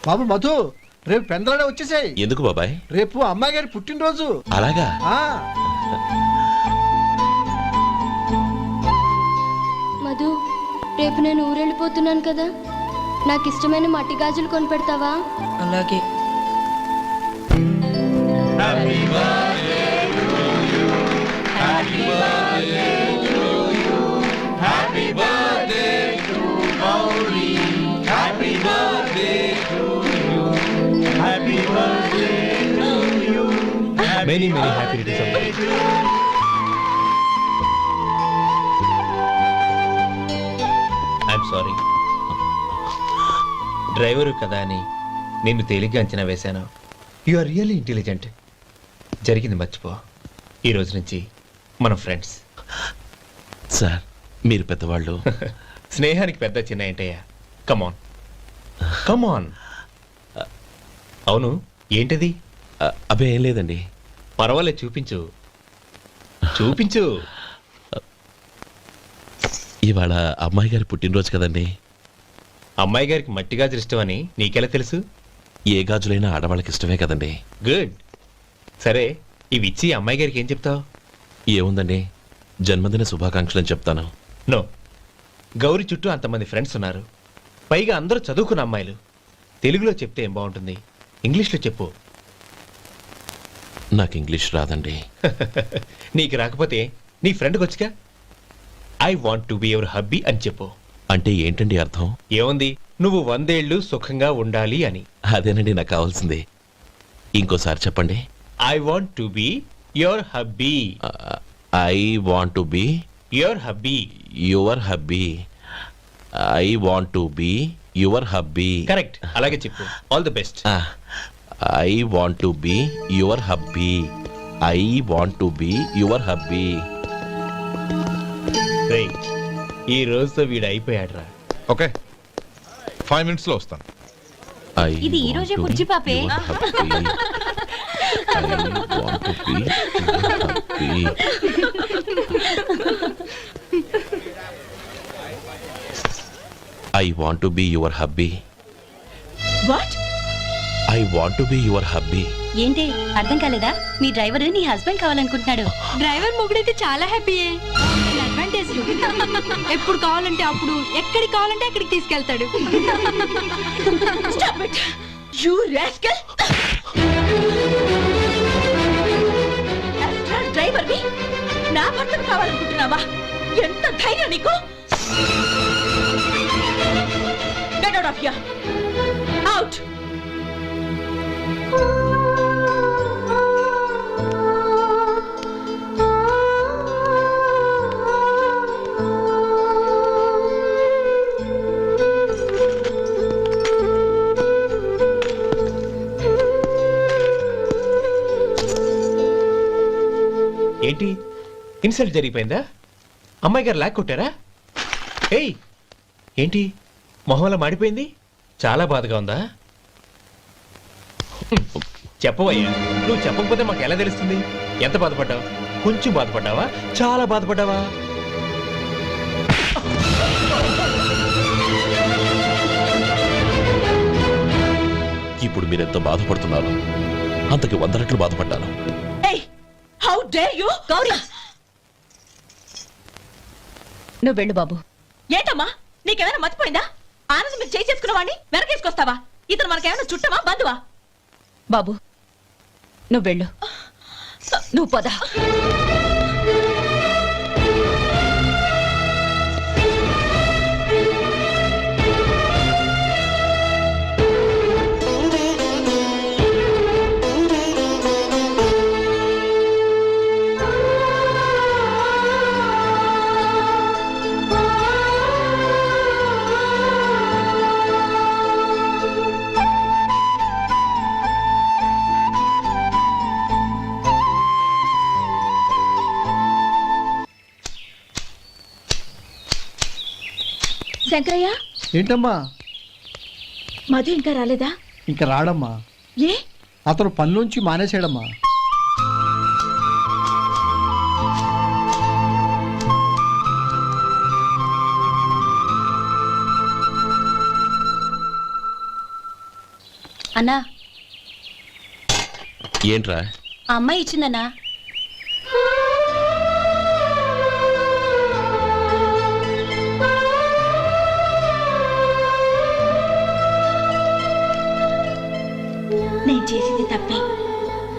బాబు మధు, రేపు పెందలాడే వచ్చేసాయి. ఎందుకు బాబాయ్? రేపు అమ్మాయి గారి పుట్టినరోజు. అలాగా? మధు, రేపు నేను ఊరెళ్ళిపోతున్నాను కదా, నాకు ఇష్టమైన మట్టి గాజులు కొనిపెడతావా? అలాగే. Many happy returns. I'm sorry. Driver కదా అని నిన్ను తేలిగ్గా అంచనా వేశాను. You are really intelligent. జరిగింది మర్చిపో. ఈ రోజు నుంచి మనం ఫ్రెండ్స్. సార్, మీరు పెద్దవాళ్ళు. స్నేహానికి పెద్ద చిన్న ఏంటయ్యా? కమాన్ కమాన్. అవును, ఏంటది? అబ్బే ఏం లేదండి. పర్వాలేదు, చూపించు చూపించు. ఇవాళ అమ్మాయి గారి పుట్టినరోజు కదండి. అమ్మాయి గారికి మట్టి గాజులు ఇష్టమని నీకెలా తెలుసు? ఏ గాజులైనా ఆడవాళ్ళకి ఇష్టమే కదండి. గుడ్. సరే, ఇవి ఇచ్చి అమ్మాయి గారికి ఏం చెప్తావు? ఏముందండి, జన్మదిన శుభాకాంక్షలు అని చెప్తాను. నో, గౌరీ చుట్టూ అంతమంది ఫ్రెండ్స్ ఉన్నారు, పైగా అందరూ చదువుకున్న అమ్మాయిలు. తెలుగులో చెప్తే ఏం బాగుంటుంది? ఇంగ్లీష్లో చెప్పు. నాకు ఇంగ్లీష్ రాదండి. నీకు రాకపోతే నీ ఫ్రెండ్కి వచ్చిగా I want to be your hubby అని చెప్పు. అంటే ఏంటండి అర్థం? ఏముంది, నువ్వు 100 ఏళ్ళు సుఖంగా ఉండాలి అని. అదేనండి నాకు కావాల్సింది. ఇంకోసారి చెప్పండి. I want to be your hubby. I want to be your hubby. Your hubby. I want to be your hubby. Correct, అలాగే చెప్పు. All the best. I want to be your hubby. I want to be your hubby. రేయ్, ఈ రోజుతో వీడు అయిపోయాడురా. Okay, 5 minutes లో వస్తాను. ఇది ఈ రోజే బుజ్జి పాపే. I want to be your hubby. What? I want to be your hubby. ఏంటి అర్థం కాలేదా? మీ డ్రైవర్ నీ హస్బెండ్ కావాలనుకుంటున్నాడు. డ్రైవర్ మొగుడైతే చాలా హ్యాపీయే. అడ్వాంటేజ్ ఎప్పుడు కావాలంటే అప్పుడు, ఎక్కడికి కావాలంటే అక్కడికి తీసుకెళ్తాడు. Stop it! You rascal! Driver వి నా భర్తను కావాలనుకుంటున్నావా? ఎంత ధైర్యం నీకు! Get out of here! Out! ఏంటి, ఇన్సల్ట్ జరిగిపోయిందా? అమ్మాయి గారు లాక్ కొట్టారా? ఏయ్, ఏంటి మొహంలో మాడిపోయింది? చాలా బాధగా ఉందా? చెప్పవయ్యా, నువ్వు చెప్పకపోతే మాకు ఎలా తెలుస్తుంది? ఎంత బాధపడ్డావు? కొంచెం బాధపడ్డావా? చాలా బాధపడ్డావా? ఇప్పుడు మీరెంత బాధపడుతున్నారు, అంతకి 100 రెట్లు బాధపడ్డాను. How dare you? గౌరీ, నువ్వు వెళ్ళు బాబు. ఏంటమ్మా, నీకేమైనా మర్చిపోయిందా? ఆనందం మీరు చేసుకున్న వాడిని వెనకేసుకొస్తావా? ఇతను మనకేమైనా చుట్టమా, బంధువా? బాబు నువ్వు వెళ్ళు. నువ్వు పద. శంకరయ్య, ఏంటమ్మా? మధు ఇంకా రాలేదా? ఇంకా రాడమ్మా. ఏ? అతను పనిలోంచి మానేసాడమ్మా. అన్నా ఏంట్రా? ఆ అమ్మాయి ఇచ్చిందన్నా. నేను చేసింది తప్పే,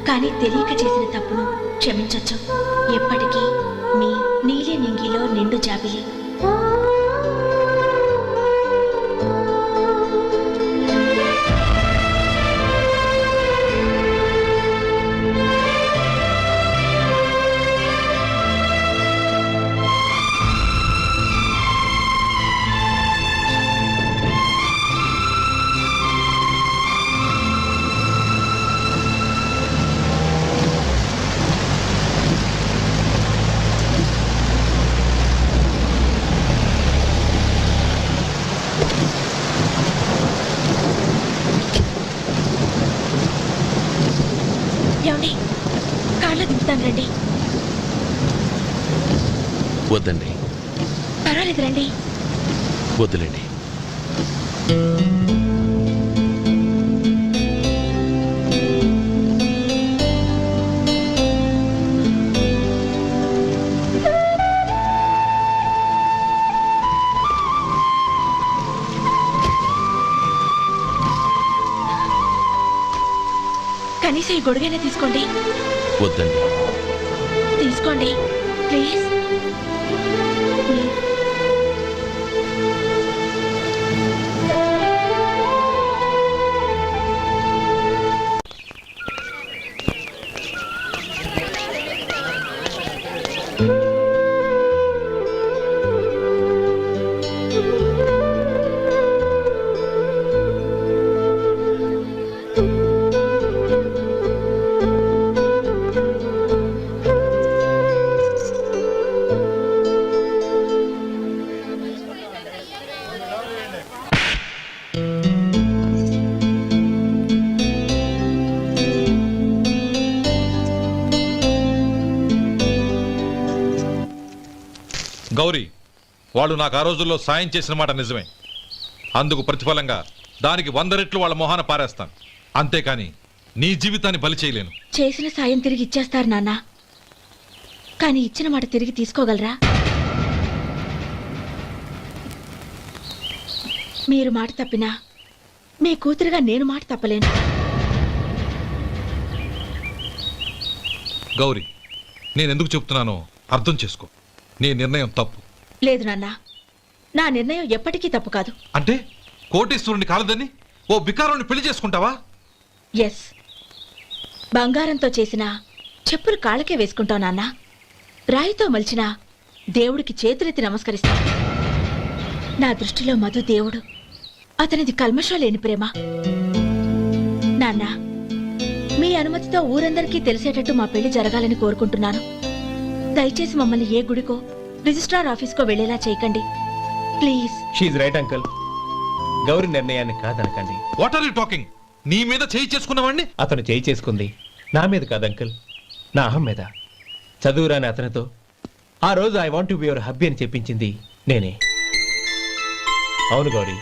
కానీ తెలియక చేసిన తప్పును క్షమించొచ్చు. ఎప్పటికీ మీ నీలి నింగిలో నిండు జాబిలి. ఏమండి, కార్లో దింపుతాను రండి. వద్దండి, పర్వాలేదు రండి. వద్దులేండి. కనీసం ఈ గొడుగైనా తీసుకోండి. వద్దండి. తీసుకోండి ప్లీజ్. గౌరీ, వాళ్ళు నాకు ఆ రోజుల్లో సాయం చేసిన మాట నిజమే. అందుకు ప్రతిఫలంగా దానికి 100 రెట్లు వాళ్ళ మొహాన పారేస్తాను. అంతేకాని నీ జీవితాన్ని బలి చేయలేను. చేసిన సాయం తిరిగి ఇచ్చేస్తారు నాన్న, కానీ ఇచ్చిన మాట తిరిగి తీసుకోగలరా? మీరు మాట తప్పినా మీ కూతురుగా నేను మాట తప్పలేను. గౌరీ, నేనెందుకు చెప్తున్నానో అర్థం చేసుకో. నీ నిర్ణయం తప్పు. లేదు నాన్న, నా నిర్ణయం ఎప్పటికీ తప్పు కాదు. అంటే కోటీశ్వరుని కాలదని ఓ బికారుని పెళ్లి చేసుకుంటావా? ఎస్, బంగారంతో చేసిన చెప్పులు కాళ్ళకే వేసుకుంటావు నాన్న. రాయితో మలిచిన దేవుడికి చేతులెత్తి నమస్కరిస్తా. నా దృష్టిలో మధు దేవుడు, అతనిది కల్మషం లేని ప్రేమ. నాన్న, మీ అనుమతితో ఊరందరికీ తెలిసేటట్టు మా పెళ్లి జరగాలని కోరుకుంటున్నాను. దయచేసి మమ్మల్ని ఏ గుడికో రిజిస్ట్రార్ ఆఫీస్కో వెళ్లేలా చేయకండి ప్లీజ్. షీఈ్ రైట్ అంకుల్. గౌరీ నిర్ణయాన్ని కాదనకండి. What are you talking? నీ మీద చేయి చేసుకున్నవాడిని అతను చేయి చేసుకుంది నా మీద కాదు అంకుల్, నా అహం మీద. చదువురాని అతనితో ఆ రోజు I want to be your hubby అని చెప్పించింది నేనే. అవును గౌరీ,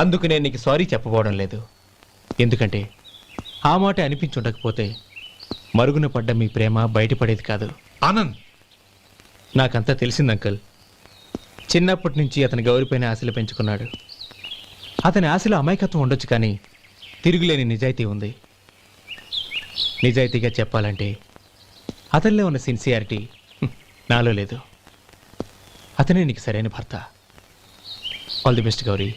అందుకు నేను నీకు సారీ చెప్పబోవడం లేదు. ఎందుకంటే ఆ మాట అనిపించుండకపోతే మరుగున పడ్డ మీ ప్రేమ బయటపడేది కాదు. ఆనంద్, నాకంతా తెలిసింది అంకుల్. చిన్నప్పటి నుంచి అతని గౌరీపైన ఆశలు పెంచుకున్నాడు. అతని ఆశలో అమాయకత్వం ఉండొచ్చు, కానీ తిరుగులేని నిజాయితీ ఉంది. నిజాయితీగా చెప్పాలంటే అతనిలో ఉన్న సిన్సియారిటీ నాలో లేదు. అతనే నీకు సరైన భర్త. All the best Gauri.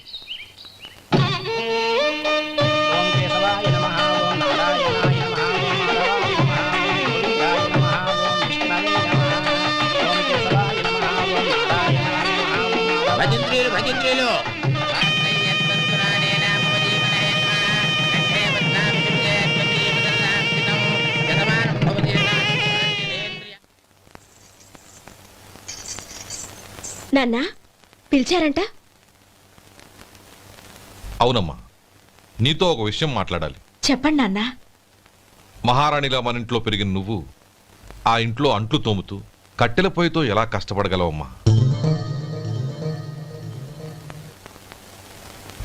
భజంత్రీలు నాన్న, పిలిచారంట? అవునమ్మా, నీతో ఒక విషయం మాట్లాడాలి. చెప్పండి నాన్న. మహారాణిలా మన ఇంట్లో పెరిగిన నువ్వు ఆ ఇంట్లో అంట్లు తోముతూ కట్టెల పొయ్యితో ఎలా కష్టపడగలవమ్మా?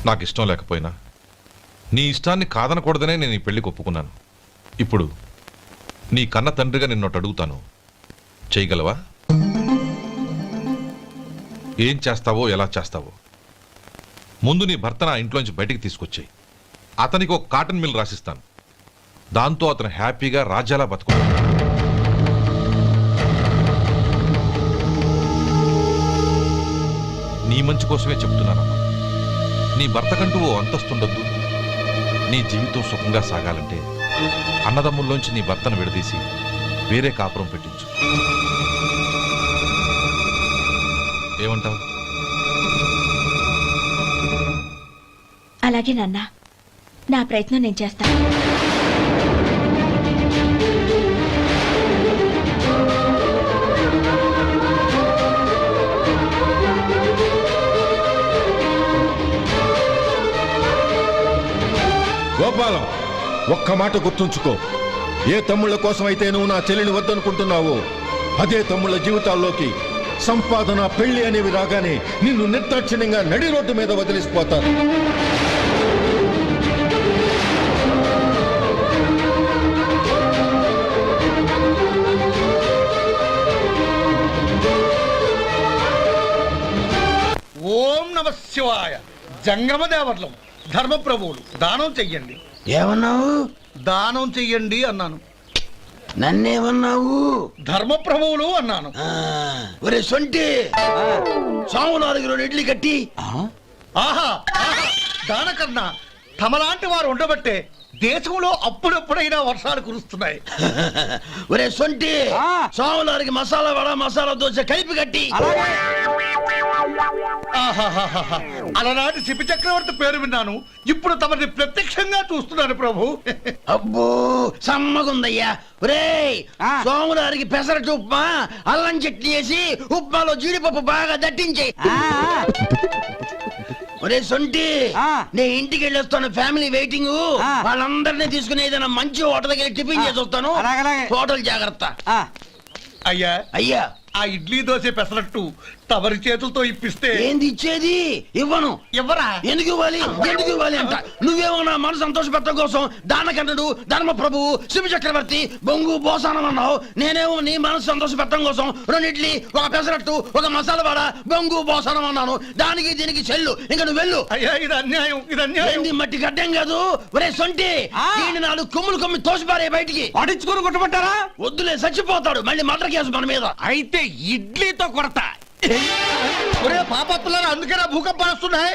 నాకు ఇష్టం లేకపోయినా నీ ఇష్టాన్ని కాదనకూడదనే నేను ఈ పెళ్లికి ఒప్పుకున్నాను. ఇప్పుడు నీ కన్న తండ్రిగా నిన్నొకటి అడుగుతాను, చేయగలవా? ఏం చేస్తావో, ఎలా చేస్తావో ముందు నీ భర్త నా ఇంట్లోంచి బయటికి తీసుకొచ్చాయి. అతనికి ఒక కాటన్ మిల్ రాసిస్తాను. దాంతో అతను హ్యాపీగా రాజ్యాలా బతుకుతాడు. నీ మంచి కోసమే చెప్తున్నానమ్మా. నీ భర్తకంటూ ఓ అంతస్తుండొద్దు. నీ జీవితం సుఖంగా సాగాలంటే అన్నదమ్ముల్లోంచి నీ భర్తను విడదీసి వేరే కాపురం పెట్టించు. ఏమంటావు? అలాగే నాన్న, నా ప్రయత్నం నేను చేస్తాను. గోపాలం, ఒక్క మాట గుర్తుంచుకో. ఏ తమ్ముళ్ళ కోసమైతే నువ్వు నా చెల్లిని వద్దనుకుంటున్నావో అదే తమ్ముళ్ళ జీవితాల్లోకి సంపాదన, పెళ్లి అనేవి రాగానే నిన్ను నిర్దాక్షిణ్యంగా నడి రోడ్డు మీద వదిలిసిపోతారు. ఓం నమ శివాయ. జంగమ దేవర్లం, ధర్మప్రభువులు, దానం చెయ్యండి. ఏమన్నావు? దానం చెయ్యండి అన్నాను. నన్నేమన్నావు? ధర్మప్రభువులు అన్నాను. ఒరే సొంటి, సామునాలుగు 2 ఇడ్లీ కట్టి. ఆహా ఆహా, దానకన్నా తమలాంటి వారు ఉండబట్టే దేశంలో అప్పుడప్పుడైనా వర్షాలు కురుస్తున్నాయి. ఒరే సొంటి, సామునాలుగు మసాలా వడ, మసాలా దోశ కలిపి కట్టి. ఆహాహాహా, అలనాటి శిపి చక్రవర్తి పేరు విన్నాను, ఇప్పుడు తమని ప్రత్యక్షంగా చూస్తున్నాను ప్రభు. అబ్బో సమ్మగుందయ్యా. ఒరే సోములారికి పెసరట్టు ఉప్మా, అల్లం చట్నీ వేసి ఉప్మాలో జీడిపప్పు బాగా దట్టించే. ఒరే సొంటి, నే ఇంటికి వెళ్ళొస్తాను, ఫ్యామిలీ వెయిటింగ్. వాళ్ళందరినీ తీసుకుని ఏదైనా మంచి హోటల్ దగ్గర టిఫిన్ చేసి వస్తాను. హోటల్ జాగ్రత్త. అయ్యా అయ్యా, ఆ ఇడ్లీ దోశ పెసరట్టు తమరి చేతులతో ఇప్పిస్తే. ఏంది ఇచ్చేది? ఇవ్వను. ఎవరా? ఎందుకు ఇవ్వాలి? ఎందుకు ఇవ్వాలి అంట. నువ్వేమో నా మనసు సంతోషపెట్టడం కోసం దానకంటుడు, ధర్మ ప్రభువు, శివ చక్రవర్తి, బొంగు బోసానం అన్నావు. నేనేమో నీ మనసు సంతోషపెట్టడం కోసం 2 ఇడ్లీ, ఒక పెసరట్టు, ఒక మసాలా వాడ, బొంగు బోసానం అన్నాను. దానికి దీనికి చెల్లు. ఇంకా నువ్వు వెళ్ళు. అయ్యా ఇది అన్యాయం, ఇది అన్యాయం. ఏంది మట్టి గడ్డం కాదు. ఒరే సొంటి, దీన్ని 4 కొమ్ములు కొమ్మి తోసిపారే బయటికి. పడించుకొని కొట్టమంటారా? వద్దులే, చచ్చిపోతాడు. మళ్ళీ మర్డర్ కేసు మన మీద. అయితే ఇడ్లీతో కొడతా. ఒరే పాపత్తులారా, అందుకేనా భూకంపాలు వస్తున్నాయి?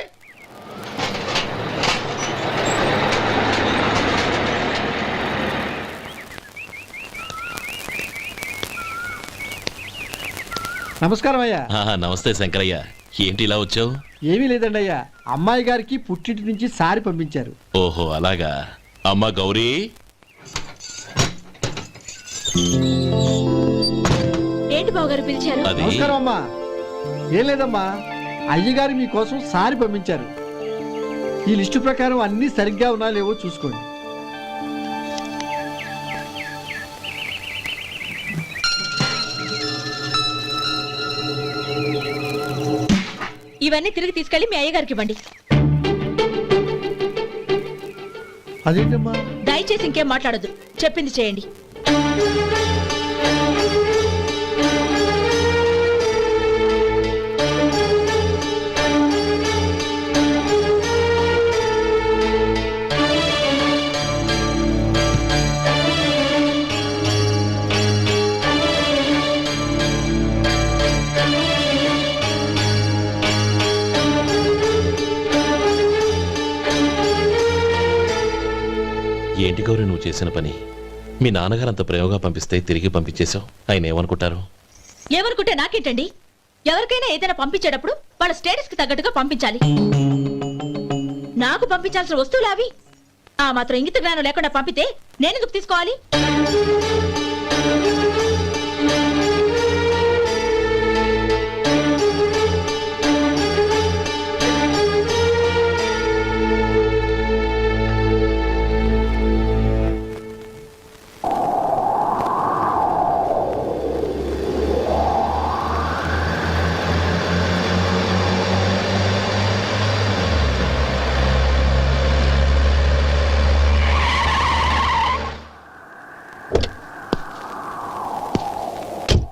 నమస్కారం అయ్యా. నమస్తే శంకరయ్య, ఏంటి ఇలా వచ్చావు? ఏమీ లేదండి అయ్యా, అమ్మాయి గారికి పుట్టింటి నుంచి సారి పంపించారు. ఓహో అలాగా. అమ్మ గౌరీ, ఏంటి బావగారు పిలిచారు? అది నమస్కారం అమ్మా. ఏం లేదమ్మా, అయ్యగారు మీకోసం సారి పంపించారు. ఈ లిస్టు ప్రకారం అన్ని సరిగ్గా ఉన్నా లేవో చూసుకోండి. ఇవన్నీ తిరిగి తీసుకెళ్లి మీ అయ్యగారికి ఇవ్వండి. అదేంటమ్మా? దయచేసి ఇంకేం మాట్లాడొద్దు, చెప్పింది చేయండి. ఏంటి గౌరీ నువ్వు చేసిన పని? మీ నాన్నగారు అంత ప్రేమగా పంపిస్తే తిరిగి పంపించేశావు. ఆయన ఏమనుకుంటారు? ఏమనుకుంటే నాకేంటండి? ఎవరికైనా ఏదైనా పంపించేటప్పుడు వాళ్ళ స్టేటస్ కి తగ్గట్టుగా పంపించాలి. నాకు పంపించాల్సిన వస్తువులు అవి. ఆ మాత్రం ఇంగిత జ్ఞానం లేకుండా పంపితే నేనెందుకు తీసుకోవాలి?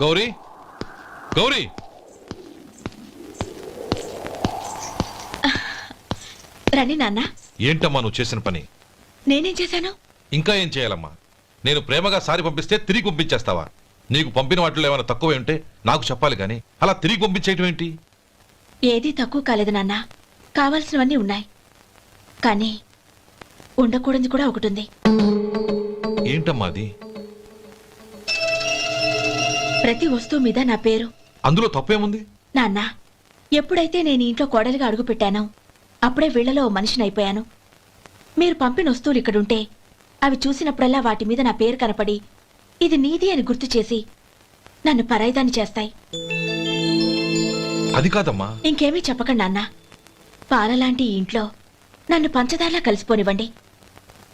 గౌరీ గౌరీ రండి నాన్న. ఏంటమ్మా నువ్వు చేసిన పని? నేనేం చేశాను? ఇంకా ఏం చేయాలమ్మా? నేను ప్రేమగా సారి పంపిస్తే తిరిగి పంపించేస్తావా? నీకు పంపిన వాటిలో ఏమైనా తక్కువ ఉంటే నాకు చెప్పాలి కానీ అలా తిరిగి పంపించేయటం ఏంటి? ఏదీ తక్కువ కాలేదు నాన్న. కావాల్సినవన్నీ ఉన్నాయి, కానీ ఉండకూడదు కూడా ఒకటి ఉంది. ఏంటమ్మా అది? ప్రతి వస్తువు మీద నా పేరు. అందులో తప్పేముంది? నాన్న, ఎప్పుడైతే నేను ఇంట్లో కోడలిగా అడుగు పెట్టానో అప్పుడే వీళ్లలో ఓ మనిషిని అయిపోయాను. మీరు పంపిన వస్తువులు ఇక్కడుంటే అవి చూసినప్పుడల్లా వాటి మీద నా పేరు కనపడి ఇది నీది అని గుర్తు చేసి నన్ను పరాయిదాన్ని చేస్తాయి. అది కాదమ్మా. ఇంకేమీ చెప్పకండి నాన్న. పాలలాంటి ఈ ఇంట్లో నన్ను పంచదారలా కలిసిపోనివ్వండి.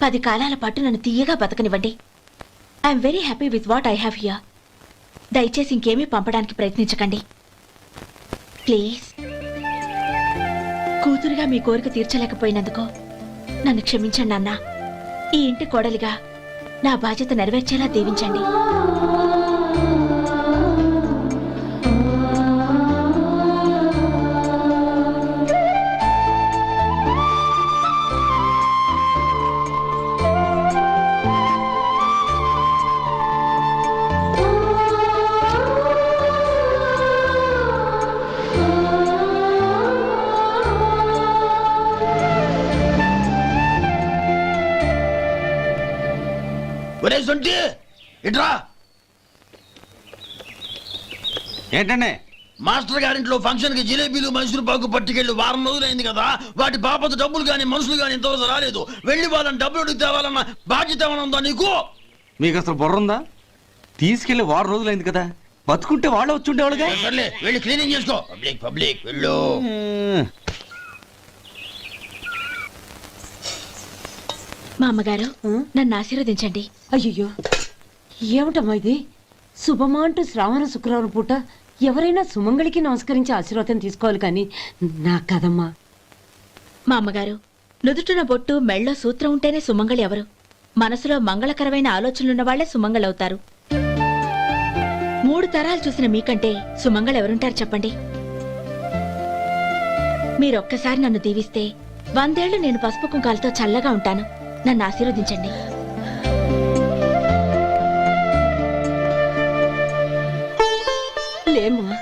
10 కాలాల పాటు నన్ను తీయగా బతకనివ్వండి. I'm very happy with what I have here. దయచేసి ఇంకేమీ పంపడానికి ప్రయత్నించకండి ప్లీజ్. కూతురుగా మీ కోరిక తీర్చలేకపోయినందుకు నన్ను క్షమించండి నాన్న. ఈ ఇంటి కోడలిగా నా బాధ్యత నెరవేర్చేలా దీవించండి. ఒరే సొంటి ఇట్రా. ఏంటండి? మాస్టర్ గారింట్లో ఫంక్షన్ కి జిలేబీలు మైసూరు పాకు పట్టుకెళ్ళి వారం రోజులైంది కదా. వాటి బాపత డబ్బులు కానీ మనుషులు కానీ ఇంతవరకు రాలేదు. వెళ్ళి వాళ్ళని డబ్బులు అడిగి తేవాలన్న బాధ్యత ఏమైనా ఉందా నీకు? మీకు అసలు బుర్ర ఉందా? తీసుకెళ్లి వారం రోజులైంది కదా, బతుకుంటే వాళ్ళు వచ్చి ఉండేవాళ్ళుగా. సర్లే వెళ్ళి క్లీనింగ్ చేసుకో. పబ్లిక్ పబ్లిక్ వెళ్ళు. మా అమ్మగారు నన్ను ఆశీర్వదించండి. అయ్యో ఏమిటమ్మా ఇది? శుభమా అంటూ శ్రావణ శుక్రవారం పూట ఎవరైనా సుమంగళికి నమస్కరించి ఆశీర్వాదం తీసుకోవాలి కానీ నా కదమ్మా. మా అమ్మగారు, నుదుటిన బొట్టు మెళ్ళో సూత్రం ఉంటేనే సుమంగళి ఎవరు? మనసులో మంగళకరమైన ఆలోచనలున్న వాళ్లే సుమంగళవుతారు. 3 తరాలు చూసిన మీకంటే సుమంగళ ఎవరుంటారు చెప్పండి? మీరొక్కసారి నన్ను దీవిస్తే 100 ఏళ్లు నేను పసుపు కుంకాలతో చల్లగా ఉంటాను. నన్ను ఆశీర్వదించండి. లేమ్మా,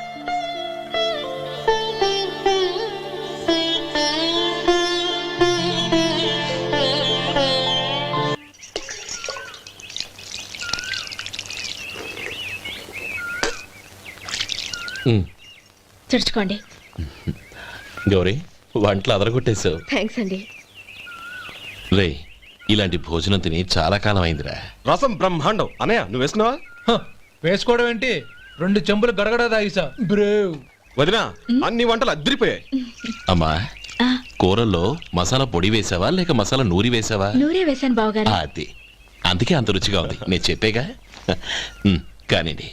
చుడుచుకోండి. గౌరీ, వంటలు అదరగొట్టేశావు. థ్యాంక్స్ అండి. రే, ఇలాంటి భోజనం తిని చాలా కాలం అయిందిరా. రసం బ్రహ్మాండం. అనయ్య నువ్వు వేసుకున్నావా? వేసుకోవడం ఏంటి? 2 చెంబులు గడగడ తాగిసా బ్రేవ్. వదినా అన్ని వంటలు అద్దరిపోయాయి. అమ్మా, ఆ, కూరల్లో మసాలా పొడి వేసావా లేక మసాలా నూరి వేసావా? నూరే వేశాను బావగారు. అది అందుకే అంత రుచిగా ఉంది. నేను చెప్పేగా. కానివ్వండి.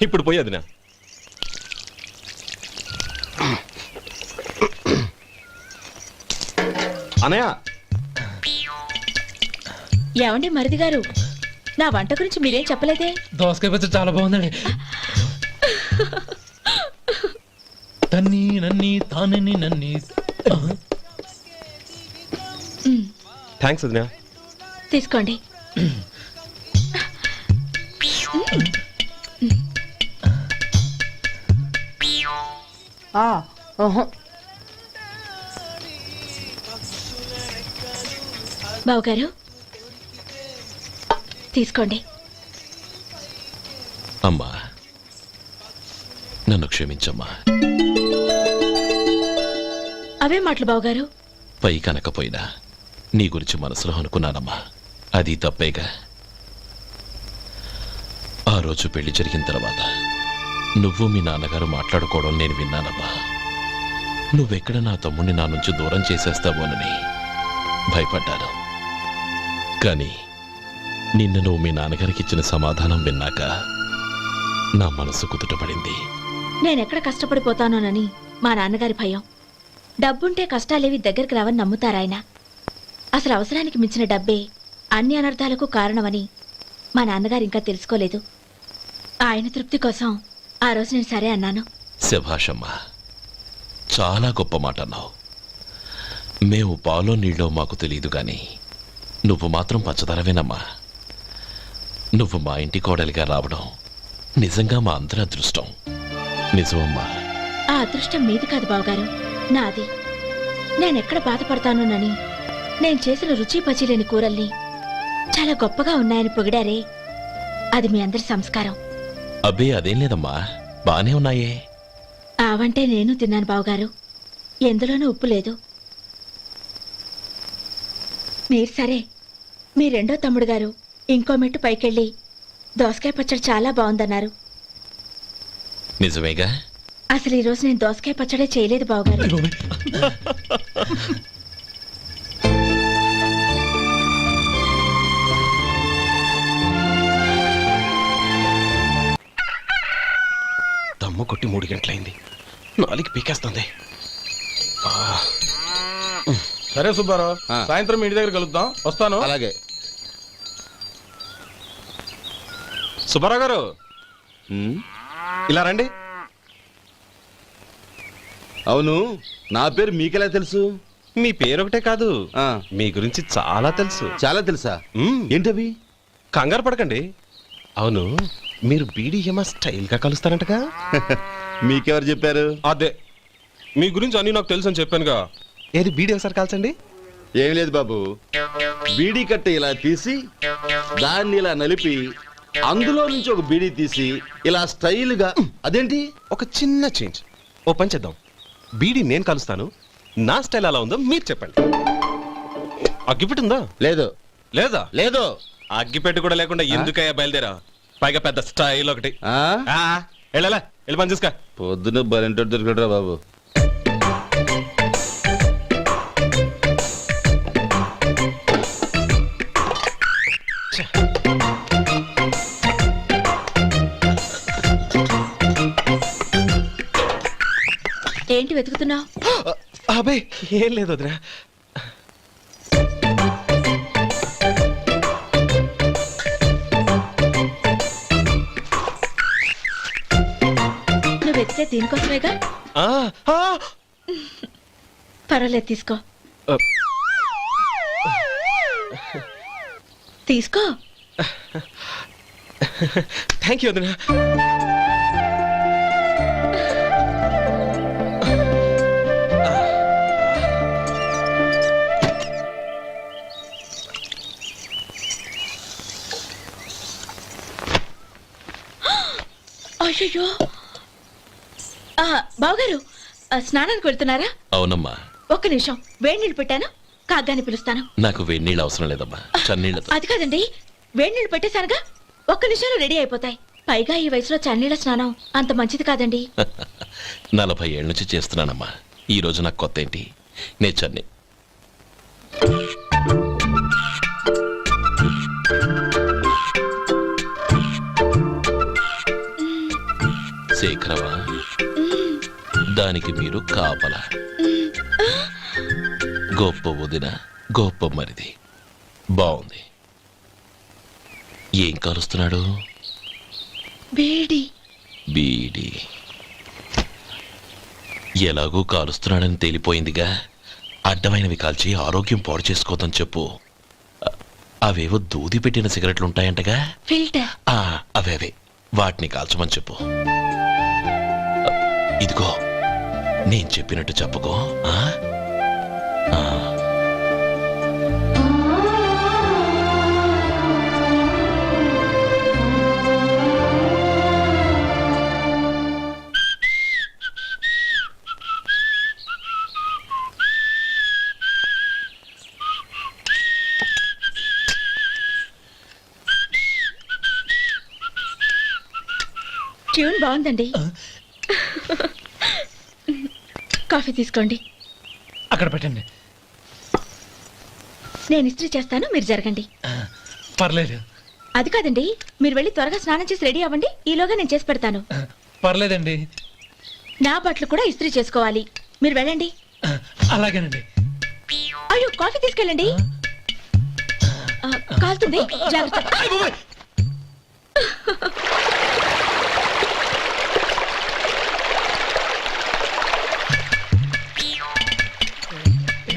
ఇప్పుడు పోయి వదినా. అనయ్య ఏమండి మరిది గారు, నా వంట గురించి మీరేం చెప్పలేదే? దోసకాయ పచ్చడి చాలా బాగుందండి. తన్ని నన్ని తానని నన్ని. థ్యాంక్స్ వదినా. తీసుకోండి. బావగారు తీసుకోండి. అమ్మా, నన్ను క్షమించమ్మా. అవే మాటలు బావగారు. పై కనకపోయినా నీ గురించి మనసులో అనుకున్నానమ్మా. అది తప్పేగా. ఆ రోజు పెళ్లి జరిగిన తర్వాత నువ్వు మీ నాన్నగారు మాట్లాడుకోవడం నేను విన్నానమ్మా. నువ్వెక్కడ నా తమ్ముడిని నా నుంచి దూరం చేసేస్తావోనని భయపడ్డాను. కానీ నిన్న నువ్వు మీ నాన్నగారికి ఇచ్చిన సమాధానం విన్నాక నా మనసు కుదుటపడింది. నేనెక్కడ కష్టపడిపోతానోనని మా నాన్నగారి భయం. డబ్బుంటే కష్టాలేవి దగ్గరికి రావని నమ్ముతారాయన. అసలు అవసరానికి మించిన డబ్బే అన్ని అనర్థాలకు కారణమని మా నాన్నగారు ఇంకా తెలుసుకోలేదు. ఆయన తృప్తి కోసం ఆ రోజు నేను సరే అన్నాను. శభాషమ్మా, చాలా గొప్ప మాట అన్నావు. మేము పాలో నీళ్ళో మాకు తెలియదు గాని నువ్వు మాత్రం పచ్చదనవేనమ్మా. నువ్వు మా ఇంటి కోడలిగా రావడం నిజంగా మా అందరి అదృష్టం. నిజమమ్మా. ఆ అదృష్టం మీది కాదు బావగారు, నాది. నేనెక్కడ బాధపడతానోనని నేను చేసిన రుచి పచిలేని కూరల్ని చాలా గొప్పగా ఉన్నాయని పొగిడారే, అది మీ అందరి సంస్కారం. అబ్బే అదేం లేదమ్మా, బానే ఉన్నాయే. ఆవంటే నేను తిన్నాను బావగారు, ఎందులోనూ ఉప్పు లేదు. మీరు సరే, మీ రెండో తమ్ముడు గారు ఇంకో మెట్టు పైకెళ్ళి దోసకాయ పచ్చడి చాలా బాగుందన్నారు. నిజమేగా? అసలు ఈరోజు నేను దోసకాయ పచ్చడే చేయలేదు బావగారు. దమ్ము కొట్టి 3 గంటలైంది, 4 పీకేస్తుంది. సరే సుబ్బారావు, సాయంత్రం మీ ఇంటి దగ్గర కలుద్దాం. వస్తాను. అలాగే. సుబ్బారావు గారు ఇలా రండి. అవును, నా పేరు మీకెలా తెలుసు? మీ పేరు ఒకటే కాదు, మీ గురించి చాలా తెలుసు. చాలా తెలుసా? ఏంటవి? కంగారు పడకండి. అవును, మీరు బీడీఎం స్టైల్ గా కలుస్తారంటగా? మీకెవరు చెప్పారు? అదే, మీ గురించి అన్ని నాకు తెలుసు అని చెప్పానుగా. ఏది బీడీ ఒకసారి కాల్చండి. ఏం లేదు బాబు, బీడీ కట్ట ఇలా తీసి దాన్ని ఇలా నలిపి అందులో నుంచి ఒక బీడీ తీసి ఇలా స్టైల్గా. అదేంటి? ఒక చిన్న చేంజ్. ఓ పని చేద్దాం, బీడీ నేను కలుస్తాను, నా స్టైల్ అలా ఉందో మీరు చెప్పండి. అగ్గిపెట్టి ఉందా? లేదు. లేదా? లేదు. అగ్గిపెట్టి కూడా లేకుండా ఎందుకయ్యా బయలుదేరా? పైగా పెద్ద స్టైల్ ఒకటి. వెళ్ళాలా, వెళ్ళి పని చూసుకో. పొద్దున బలింటోడు దొరికడరా బాబు. ఏంటి వెతుకుతున్నావు? అబే ఏం లేదు వదినా. నువ్వు వెతికే దీనికోసమేగా. పర్వాలేదు, తీసుకో. తీసుకో. థ్యాంక్ యూ వదినా. అయ్యో, బావగారు స్నానానికి వెళ్తున్నారా? అవునమ్మా. ఒక్క నిమిషం, వేడి నీళ్ళు పెట్టాను, కాగ్గాని పిలుస్తాను. నాకు వేడి నీళ్ళు అవసరం లేదమ్మా, చన్నీళ్ళతో. అది కాదండి, వేడి నీళ్ళు పెట్టేశానుగా, ఒక్క నిమిషంలో రెడీ అయిపోతాయి. పైగా ఈ వయసులో చన్నీళ్ళ స్నానం అంత మంచిది కాదండి. 40 ఏళ్ళ నుంచి చేస్తున్నానమ్మా, ఈ రోజు నాకు కొత్త ఏంటి? నే చన్ని. శేఖరవా, దానికి మీరు కాపలా. గొప్ప వదిన, గొప్ప మరిది. బాగుంది. ఏం కాలుస్తున్నాడు? బీడి. బీడి ఎలాగూ కాలుస్తున్నాడని తేలిపోయిందిగా. అడ్డమైనవి కాల్చి ఆరోగ్యం పాడు చేసుకోదని చెప్పు. అవేవో దూది పెట్టిన సిగరెట్లు ఉంటాయంటగా, ఫిల్టర్. అవే వాటిని కాల్చమని చెప్పు. ఇదిగో, నేను చెప్పినట్టు చెప్పుకో. ట్యూన్ బాగుందండి. కాఫీ తీసుకోండి. అక్కడ పెట్టండి. నేను ఇస్త్రీ చేస్తాను, మీరు జరగండి. పర్లేదు. అది కాదండి, మీరు వెళ్ళి త్వరగా స్నానం చేసి రెడీ అవ్వండి, ఈలోగా నేను చేసి పెడతాను. పర్లేదండి. నా బట్టలు కూడా ఇస్త్రీ చేసుకోవాలి, మీరు వెళ్ళండి. అలాగేనండి. అయ్యో, కాఫీ తీసుకెళ్ళండి. కాలుతుంది జాగ్రత్త.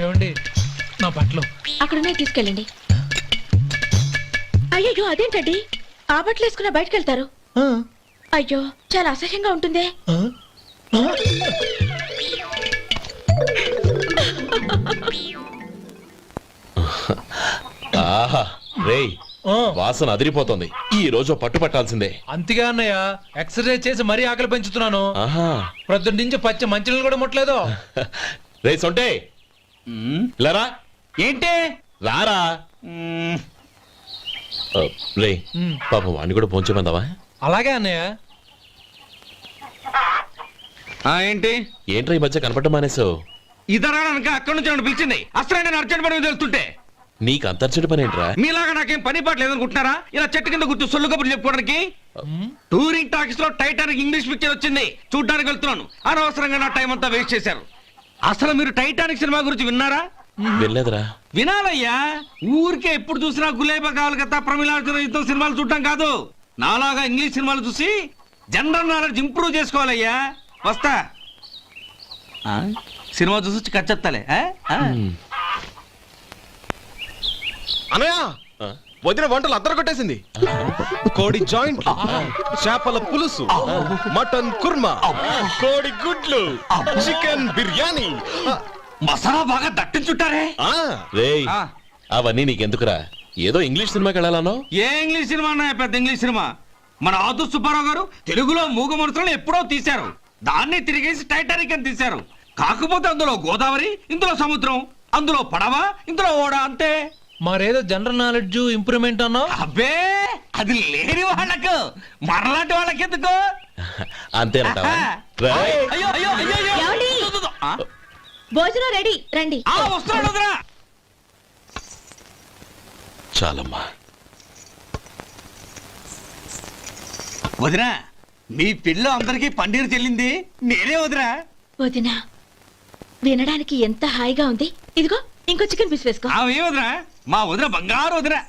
ఏమండి నా బట్టలు అక్కడున్నాయి తీసుకెళ్ళండి. అయ్యో అదేంటండి ఆ బట్టలు వేసుకున్న బయటకు వెళ్తారు? అయ్యో చాలా అసహ్యంగా ఉంటుందే. ఆహా రేయ్ వాసన అదిరిపోతుంది. ఈ రోజు పట్టు పట్టాల్సిందే. అంతగా అన్నయ్య ఎక్సర్సైజ్ చేసి మరీ ఆకలి పెంచుతున్నాను. ఆహా ప్రొద్దున నుంచి పచ్చ మంచినీళ్ళు కూడా ముట్టలేదు. రే సొంటే లరా ఏంటి రారా. రే పాపం వాడిని కూడా పోంచమందావా? అలాగే అన్నయ్య. ఏంటి ఏంట్రా ఈ మధ్య కనపడటం మానేసావు? ఇద్దరా అక్కడి నుంచి నన్ను పిలిచింది. అసలు నేను అర్జెంట్ పని తెలుస్తుంటే నీకు అంతర్చడి పని ఏంట్రా? మీలాగా నాకేం పని పాట లేదనుకుంటున్నారా? ఇలా చెట్టు కింద కూర్చో సొల్లు కబుర్లు చెప్పుకోవడానికి. టూరింగ్ టాకీస్ లో టైటానిక్ ఇంగ్లీష్ పిక్చర్ వచ్చింది, చూడ్డానికి వెళ్తున్నాను. అనవసరంగా నా టైం అంతా వేస్ట్ చేశారు. అసలు మీరు టైటానిక్ సినిమా గురించి విన్నారా? వెళ్ళలేదురా. వినాలయ్యా. ఊరికే ఎప్పుడు చూసినా గులేబా కావాలి కదా ప్రమిళార్జున సినిమాలు చూడటం కాదు. నాలాగా ఇంగ్లీష్ సినిమాలు చూసి జనరల్ నాలెడ్జ్ ఇంప్రూవ్ చేసుకోవాలయ్యా. వస్తా. సినిమా చూసి కచ్చెత్తాలే. అనయ్య ఆ? వదిన వంటలు అద్దరు కొట్టేసింది. కోడి జాయింట్, చేపల పులుసు, మటన్ కుర్మా, కోడి గుడ్లు, చికెన్ బిర్యానీ. మసాలా బాగా దట్టించుంటారే. రేయ్ ఆ. అవన్నీ నీకెందుకురా? ఏదో ఇంగ్లీష్ సినిమాకి వెళ్ళాలనో. ఏ ఇంగ్లీష్ సినిమా అన్నాయా? పెద్ద ఇంగ్లీష్ సినిమా. మన ఆదు సుబ్బారావు గారు తెలుగులో మూగ మనుషులను ఎప్పుడో తీశారు. దాన్ని తిరిగేసి టైటానిక్ అని తీశారు. కాకపోతే అందులో గోదావరి, ఇందులో సముద్రం, అందులో పడవ, ఇందులో ఓడ, అంతే. మరేదో జనరల్ నాలెడ్జ్ ఇంప్రూవ్మెంట్ అన్నావు. అబ్బే అది లేని వాళ్ళకు మరలాంటి వాళ్ళకి ఎందుకు? అంతేనంటావా? రేయ్. అయ్యో అయ్యో అయ్యో అయ్యో. ఏమండి? ఆ? భోజనం రెడీ, రండి. వస్తున్నాడు వదరా. చాలమ్మా. వదినా మీ పిల్ల అందరికి పన్నీరు చెల్లింది నేనే వదినా. వదినా వినడానికి ఎంత హాయిగా ఉంది. ఇదిగో ఇంకో చికెన్ పీస్ వేసుకో. ఏ వదినా? మా వదిన బంగారు వదినా.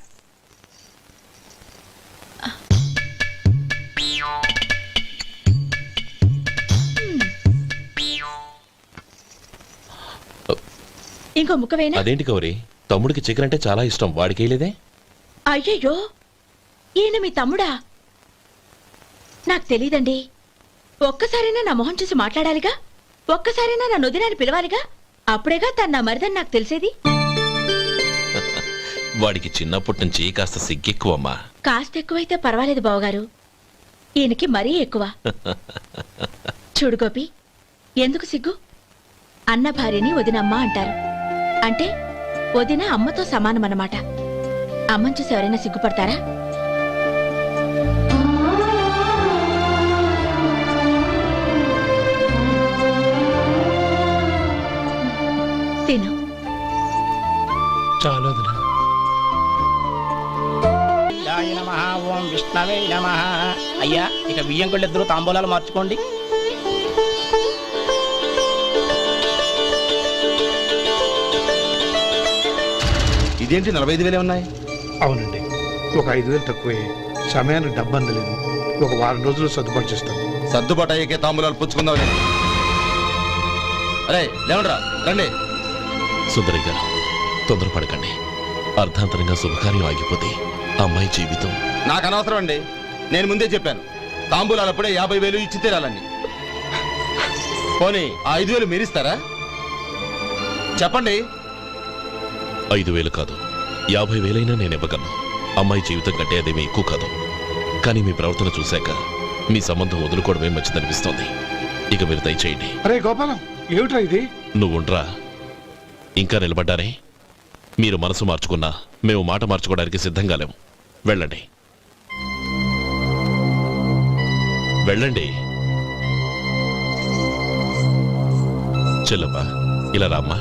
ఇంకో ముక్క వేయనా? అదేంటి గౌరీ, తమ్ముడికి చికెన్ అంటే చాలా ఇష్టం, వాడికి వేయలేదే? అయ్యయ్యో ఈయన మీ తమ్ముడా? నాకు తెలీదండి. ఒక్కసారైనా నా మొహం చూసి మాట్లాడాలిగా, ఒక్కసారైనా నా నొదినాన్ని పిలవాలిగా, అప్పుడేగా తను నా మరిదని నాకు తెలిసేది. వాడికి చిన్నప్పటి నుంచి కాస్త సిగ్గెక్కువమ్మా. కాస్త ఎక్కువైతే పర్వాలేదు బావగారు, ఈయనకి మరీ ఎక్కువ. చూడు గోపి, ఎందుకు సిగ్గు? అన్న భార్యని వదినమ్మ అంటారు. అంటే వదిన అమ్మతో సమానమన్నమాట. అమ్మని చూసి ఎవరైనా సిగ్గుపడతారా? తిను. చాలు వదినా. ఓం విష్ణవే నమః. అయ్యా ఇక బియ్యం కొళ్ళు ఇద్దరు తాంబూలాలు మార్చుకోండి. ఇదేంటి 45,000 ఉన్నాయి? అవునండి, ఒక 5,000 తక్కువే. సమయానికి డబ్బు అందలేదు. ఒక వారం రోజులు సర్దుబాటు చేస్తాం. సర్దుబాటు అయ్యే తాంబూలాలు పుచ్చుకుందాం. అరే లేవండ్రా రండి. సుందరి గారు తొందరపడకండి. అర్ధాంతరంగా శుభకార్యం ఆగిపోతే అమ్మాయి జీవితం. నాకు అనవసరం అండి, నేను ముందే చెప్పాను. తాంబూలాలు అప్పుడే 50,000 ఇచ్చి తీరాలండి. పోనీ ఆ 5,000 మీరిస్తారా? చెప్పండి. 5,000 కాదు, 50,000 నేను ఇవ్వగలను. అమ్మాయి జీవితం కంటే అదేమీ ఎక్కువ కాదు. కానీ మీ ప్రవర్తన చూశాక మీ సంబంధం వదులుకోవడమే మంచిదనిపిస్తోంది. ఇక మీరు దయచేయండి. అరే గోపాలం, ఏమిట్రా ఇది? నువ్వుండ్రా. ఇంకా నిలబడ్డారే? మీరు మనసు మార్చుకున్నా మేము మాట మార్చుకోవడానికి సిద్ధంగా లేము. వెళ్ళండి వెళ్ళండి. చెల్లమ్మా ఇలా రామ్మా.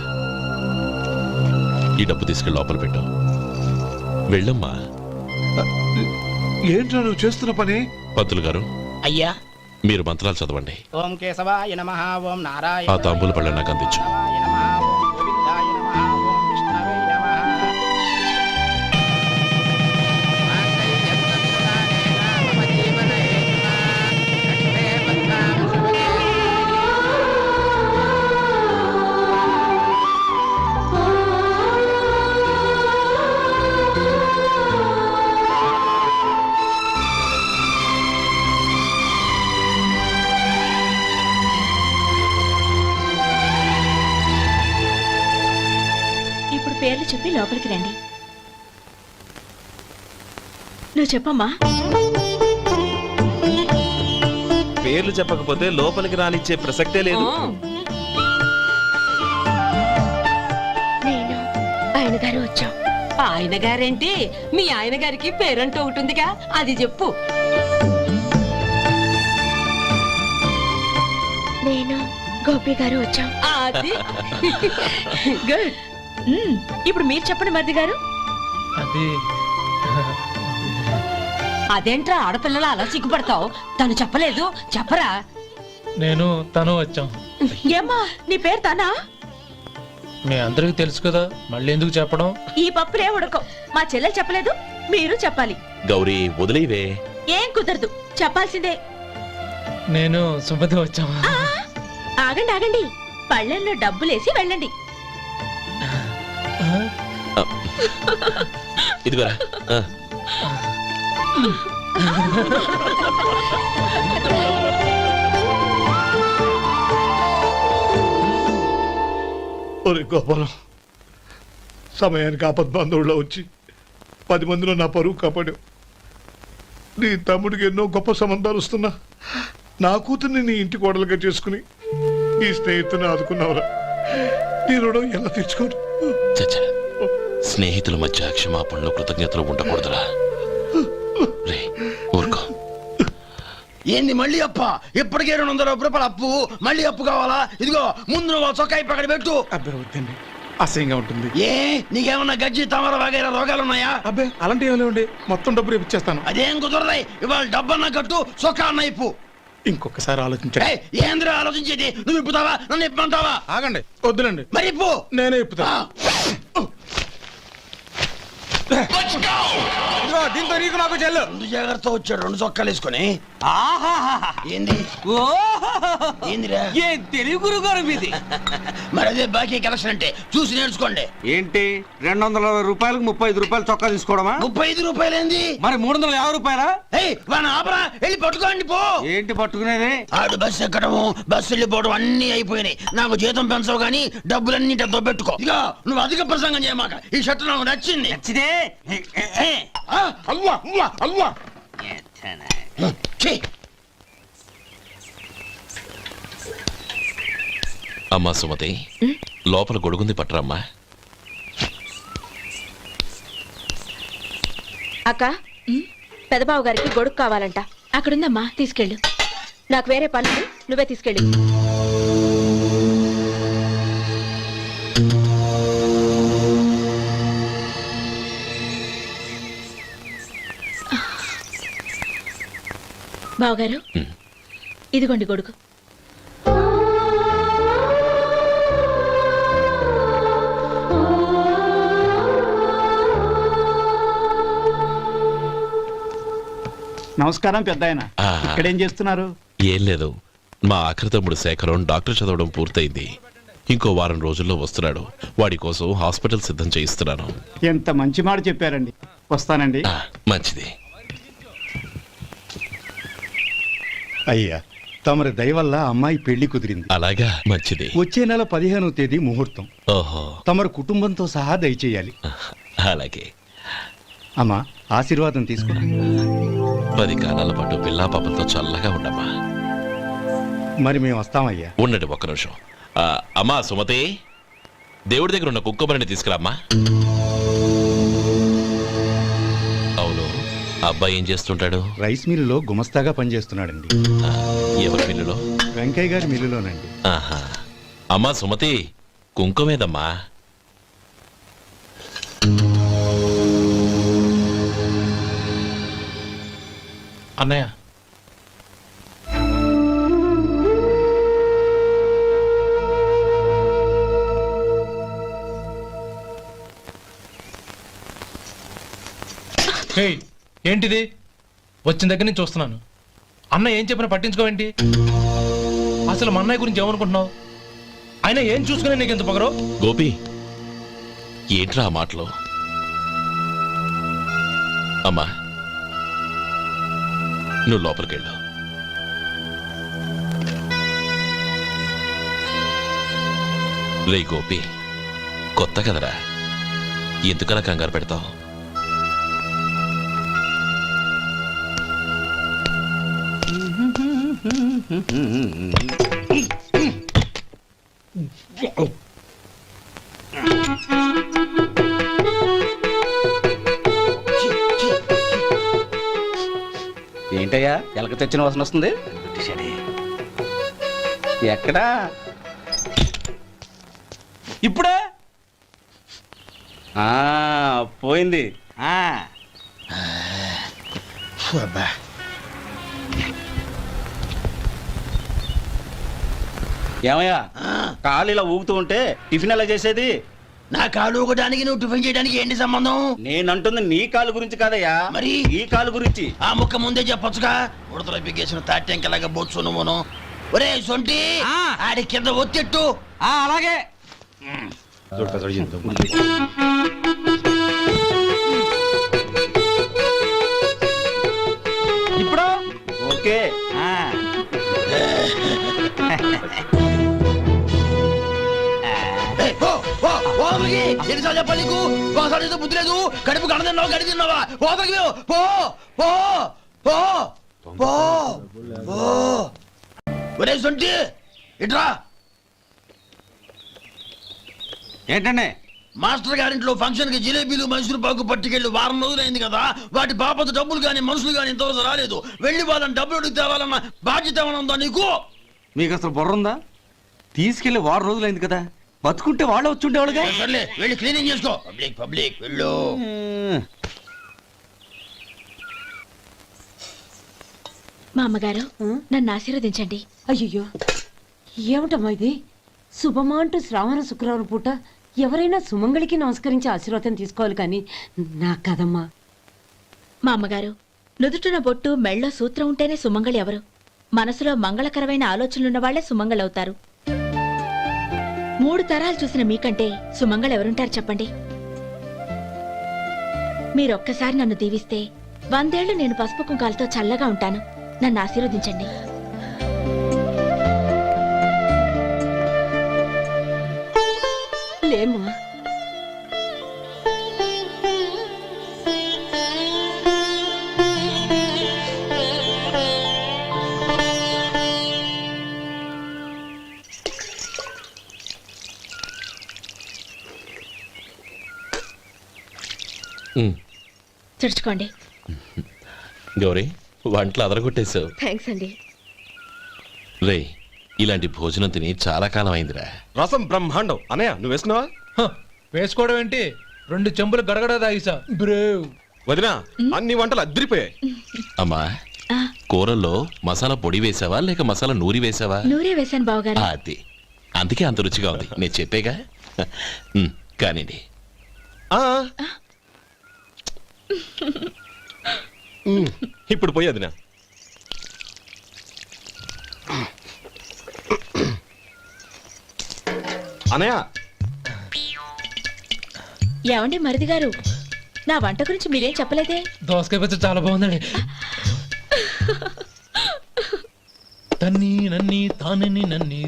ఈ డబ్బు తీసుకెళ్ళి లోపల పెట్టు. వెళ్ళమ్మా. ఏంట్రా నువ్వు చేస్తున్న పని? పంతులు గారు అయ్యా మీరు మంత్రాలు చదవండి. ఓం కేశవాయ నమః. ఓం నారాయణ. ఆ తాంబూల పళ్ళ నాకు అందించు. ఓం గోవిందాయ నమః. ఓం విష్ణవే నమః. పేర్లు చెప్పి లోపలికి రండి. నువ్వు చెప్పమ్మా. పేర్లు చెప్పకపోతే లోపలికి రానిచ్చే ప్రసక్తే లేదు. నేను ఆయన గారు వచ్చాం. ఆయన గారేంటి, మీ ఆయన గారికి పేరంటూ ఒకటి ఉందిగా, అది చెప్పు. నేను గోపి గారు వచ్చాం. అది గుడ్. ఇప్పుడు మీరు చెప్పండి మరిది గారు. అది అదేంట్రా ఆడపిల్లలు అలా సిగ్గుపడతావు? తను చెప్పలేదు, చెప్పరా. నేను తను వచ్చాం. ఏమ్మా నీ పేరు తానా? మీ అందరికి తెలుసు కదా, మళ్ళీ ఎందుకు చెప్పడం? ఈ పప్పులే ఉడకం. మా చెల్లెలు చెప్పలేదు, మీరు చెప్పాలి. గౌరీ వదిలేవే. ఏం కుదరదు, చెప్పాల్సిందే. నేను సుమతి వచ్చాం. ఆ, ఆగండి ఆగండి, పళ్ళెంలో డబ్బులేసి వెళ్ళండి. ఇదిగోరా. ఒరే గోపాలం, సమయానికి ఆపద్బంధువుల్లో వచ్చి 10 మందిలో నా పరువు కాపాడావు. నీ తమ్ముడికి ఎన్నో గొప్ప సంబంధాలు వస్తున్నా నా కూతుర్ని నీ ఇంటి కోడలుగా చేసుకుని నీ స్నేహితుని ఆదుకున్నావురా. నీ రుణం ఎలా తీర్చుకోరు? చచ్చా, స్నేహితుల మధ్య క్షమాపణలు కృతజ్ఞతలు ఉండకూడదురా. రే ఊరుకో. ఏంది మళ్ళీ అప్ప? ఇప్పటికే 200 రూపాయలు అప్పు, మళ్ళీ అప్పు కావాలా? ఇదిగో ముందు నువ్వు చొక్కాయి పక్కన పెట్టు. అబ్బే వద్దండి, అసహ్యంగా ఉంటుంది. ఏ నీకేమన్నా గజ్జి తమర వగైరా రోగాలు ఉన్నాయా? అబ్బే అలాంటి ఏమీ లేవండి, మొత్తం డబ్బు రేపు ఇచ్చేస్తాను. అదేం కుదరదాయి. ఇవాళ డబ్బన్నా కట్టు, చొక్కా అన్న ఇప్పు. ఇంకొకసారి ఆలోచించండి. ఏయ్, ఏందిరా ఆలోచించేది? నువ్వు ఇప్పుతావా, నన్ను ఇప్పమంటావా? ఆగండి, వద్దులండి, మరి ఇప్పు. నేనే ఇప్పుతా. దీంతో నీకు నాకు చెల్లు. ముందు జాగ్రత్త వచ్చాడు 2 చొక్కాలు వేసుకొని. ఏంది ఏందిరా? ఏ తెలుగు గురుగారు మీది? మరి అదే బాకీ కలెక్షన్ అంటే, చూసి నేర్చుకోండి. ఏంటి 220 రూపాయలకు 35 రూపాయలు చొక్కా తీసుకోవడమా? 35 రూపాయలు ఏంది? మరి 350 రూపాయలా? ఏయ్ వాడిని ఆపరా, వెళ్ళి పట్టుకోండి పో. ఏంటి పట్టుకునేది? ఆడు బస్సు ఎక్కడము, బస్సు వెళ్ళిపోవడం అన్ని అయిపోయినాయి. నాకు జీతం పెంచవు గానీ డబ్బులన్నీ డబ్బు పెట్టుకో. ఇక నువ్వు అధిక ప్రసంగం చేయమాక. ఈ షర్ట్ నాకు నచ్చింది. నచ్చితే అల్వా అల్వా అల్వా. అమ్మా సుమతి, లోపల గొడుగుంది పట్టరమ్మా. అక్క, పెదబాబు గారికి గొడుగు కావాలంట. అక్కడుందమ్మా, తీసుకెళ్ళు. నాకు వేరే పనులు, నువ్వే తీసుకెళ్ళు. బావగారు, ఇదిగోండి గొడుగు. నమస్కారం పెద్ద ఆయన. ఇక్కడేం చేస్తున్నారు? ఏం లేదు, మా ఆఖరి తమ్ముడు శేఖరం డాక్టర్ చదవడం పూర్తయింది. ఇంకో వారం రోజుల్లో వస్తున్నాడు. వాడి కోసం హాస్పిటల్ సిద్ధం చేయిస్తున్నాను. ఎంత మంచి మాట చెప్పారండి. వస్తానండి. మంచిది. అయ్యా, తమరి దయ వల్ల అమ్మాయి పెళ్లి కుదిరింది. అలాగా, మంచిది. వచ్చే నెల 15వ తేదీ ముహూర్తం. ఓహో, తమరు కుటుంబంతో సహా దయచేయాలి. అలాగే. అమ్మా, ఆశీర్వాదం తీసుకో. 10 కాలాల పాటు పిల్లా పాపలతో చల్లగా ఉండమ్మా. మరి మేము వస్తామయ్యా. ఉండండి ఒక్క నిమిషం. అమ్మా సుమతి, దేవుడి దగ్గర ఉన్న కుక్కమరిని తీసుకురామ్మా. అవును, అబ్బాయి ఏం చేస్తుంటాడు? రైస్ మిల్లులో గుమస్తాగా పనిచేస్తున్నాడండి. ఎవరి మిల్లులో? వెంకయ్య గారి మిల్లులోనండి. ఆహా. అమ్మా సుమతి, కుంకుమేదమ్మా? అన్నయ్య, ఏంటిది? వచ్చిన దగ్గర నుంచి చూస్తున్నాను. అన్న ఏం చెప్పినా పట్టించుకోవేంటి? అసలు మా అన్నయ్య గురించి ఏమనుకుంటున్నావు? ఆయన ఏం చూసుకునే నీకు ఎంత పొగరు? గోపి, ఏంట్రా ఆ మాటలు? అమ్మా, నువ్వు లోపలికెళ్ళు. రే గోపి, కొత్త కదరా, ఎందుకలా కంగారు పెడతావు? ఏంటయ్యా ఎలక తెచ్చిన వాసన వస్తుంది? ఎక్కడా? ఇప్పుడే పోయింది. ఏమయ్యా కాలు ఇలా ఊగుతూ ఉంటే టిఫిన్ ఎలా చేసేది? నా కాలు ఊగడానికి నువ్వు టిఫిన్ చేయడానికి ఏంటి సంబంధం? నేనంటుంది నీ కాలు గురించి కాదయ్యా, మరి ఈ కాలు గురించి. ఆ ముక్క ముందే చెప్పొచ్చుగా. ఉడతలో పిగేసిన తాట్యంకలాగా బొత్సు నువ్వును. ఒరే సొంటి, ఆడి కింద ఒత్తెట్టు. అలాగే. ఇప్పుడు ఓకే. ఎన్నిసార్లు చెప్పాలి నీకు? ఒకసారి ఏదో బుద్ధి లేదు. కడుపు కడదన్నావు, గడి తిన్నావా? పోతకి పో పో పో పో పో. ఒరే సొంటి ఇట్రా. ఏంటండి? మాస్టర్ గారింట్లో ఫంక్షన్ కి జిలేబీలు మైసూరు పాకు పట్టుకెళ్ళి వారం రోజులైంది కదా. వాటి బాపత డబ్బులు కానీ మనుషులు కానీ ఇంతవరకు రాలేదు. వెళ్ళి వాళ్ళని డబ్బులు అడిగి తేవాలన్న బాధ్యత ఏమైనా ఉందా నీకు? మీకు అసలు బుర్ర ఉందా? తీసుకెళ్లి 6 రోజులైంది కదా, బతుకుంటే వాళ్ళు వచ్చి ఉండేవాళ్ళుగా. సర్లే వెళ్ళి క్లీనింగ్ చేసుకో. పబ్లిక్ పబ్లిక్ వెళ్ళు. మా అమ్మగారు నన్ను ఆశీర్వదించండి. అయ్యో ఏమిటమ్మా ఇది? శుభమా అంటూ శ్రావణ శుక్రవారం పూట ఎవరైనా సుమంగళికి నమస్కరించి ఆశీర్వాదం తీసుకోవాలి కానీ నా కదమ్మా. మా అమ్మగారు, నుదుటిన బొట్టు మెళ్ళో సూత్రం ఉంటేనే సుమంగళి ఎవరు? మనసులో మంగళకరమైన ఆలోచనలున్న వాళ్లే సుమంగళవుతారు. 3 తరాలు చూసిన మీకంటే సుమంగళ ఎవరుంటారు చెప్పండి? మీరొక్కసారి నన్ను దీవిస్తే 100 ఏళ్లు నేను పసుపు కుంకాలతో చల్లగా ఉంటాను. నన్ను ఆశీర్వదించండి. లేమ్మా. చుడుచుకోండి. గౌరీ, వంటలు అదరగొట్టేశావు. థ్యాంక్స్ అండి. రే, ఇలాంటి భోజనం తిని చాలా కాలం అయిందిరా. రసం బ్రహ్మాండం. అనయ్య నువ్వు వేసుకున్నావా? వేసుకోవడం ఏంటి, 2 చెంబులు గడగడ తాగిసా. బ్రేవ్ వదినా, అన్ని వంటలు అద్దరిపోయాయి. అమ్మా, కూరల్లో మసాలా పొడి వేసావా లేక మసాలా నూరి వేసావా? నూరే వేశాను బావగారు. అది అందుకే అంత రుచిగా ఉంది. నేను చెప్పేగా. కానివ్వండి. ఇప్పుడు పోయి వదినా. అనయ్య, ఏమండి మరిది గారు, నా వంట గురించి మీరేం చెప్పలేదే? దోసకాయ పచ్చడి చాలా బాగుందండి. తన్ని నన్ని తానని నన్ని.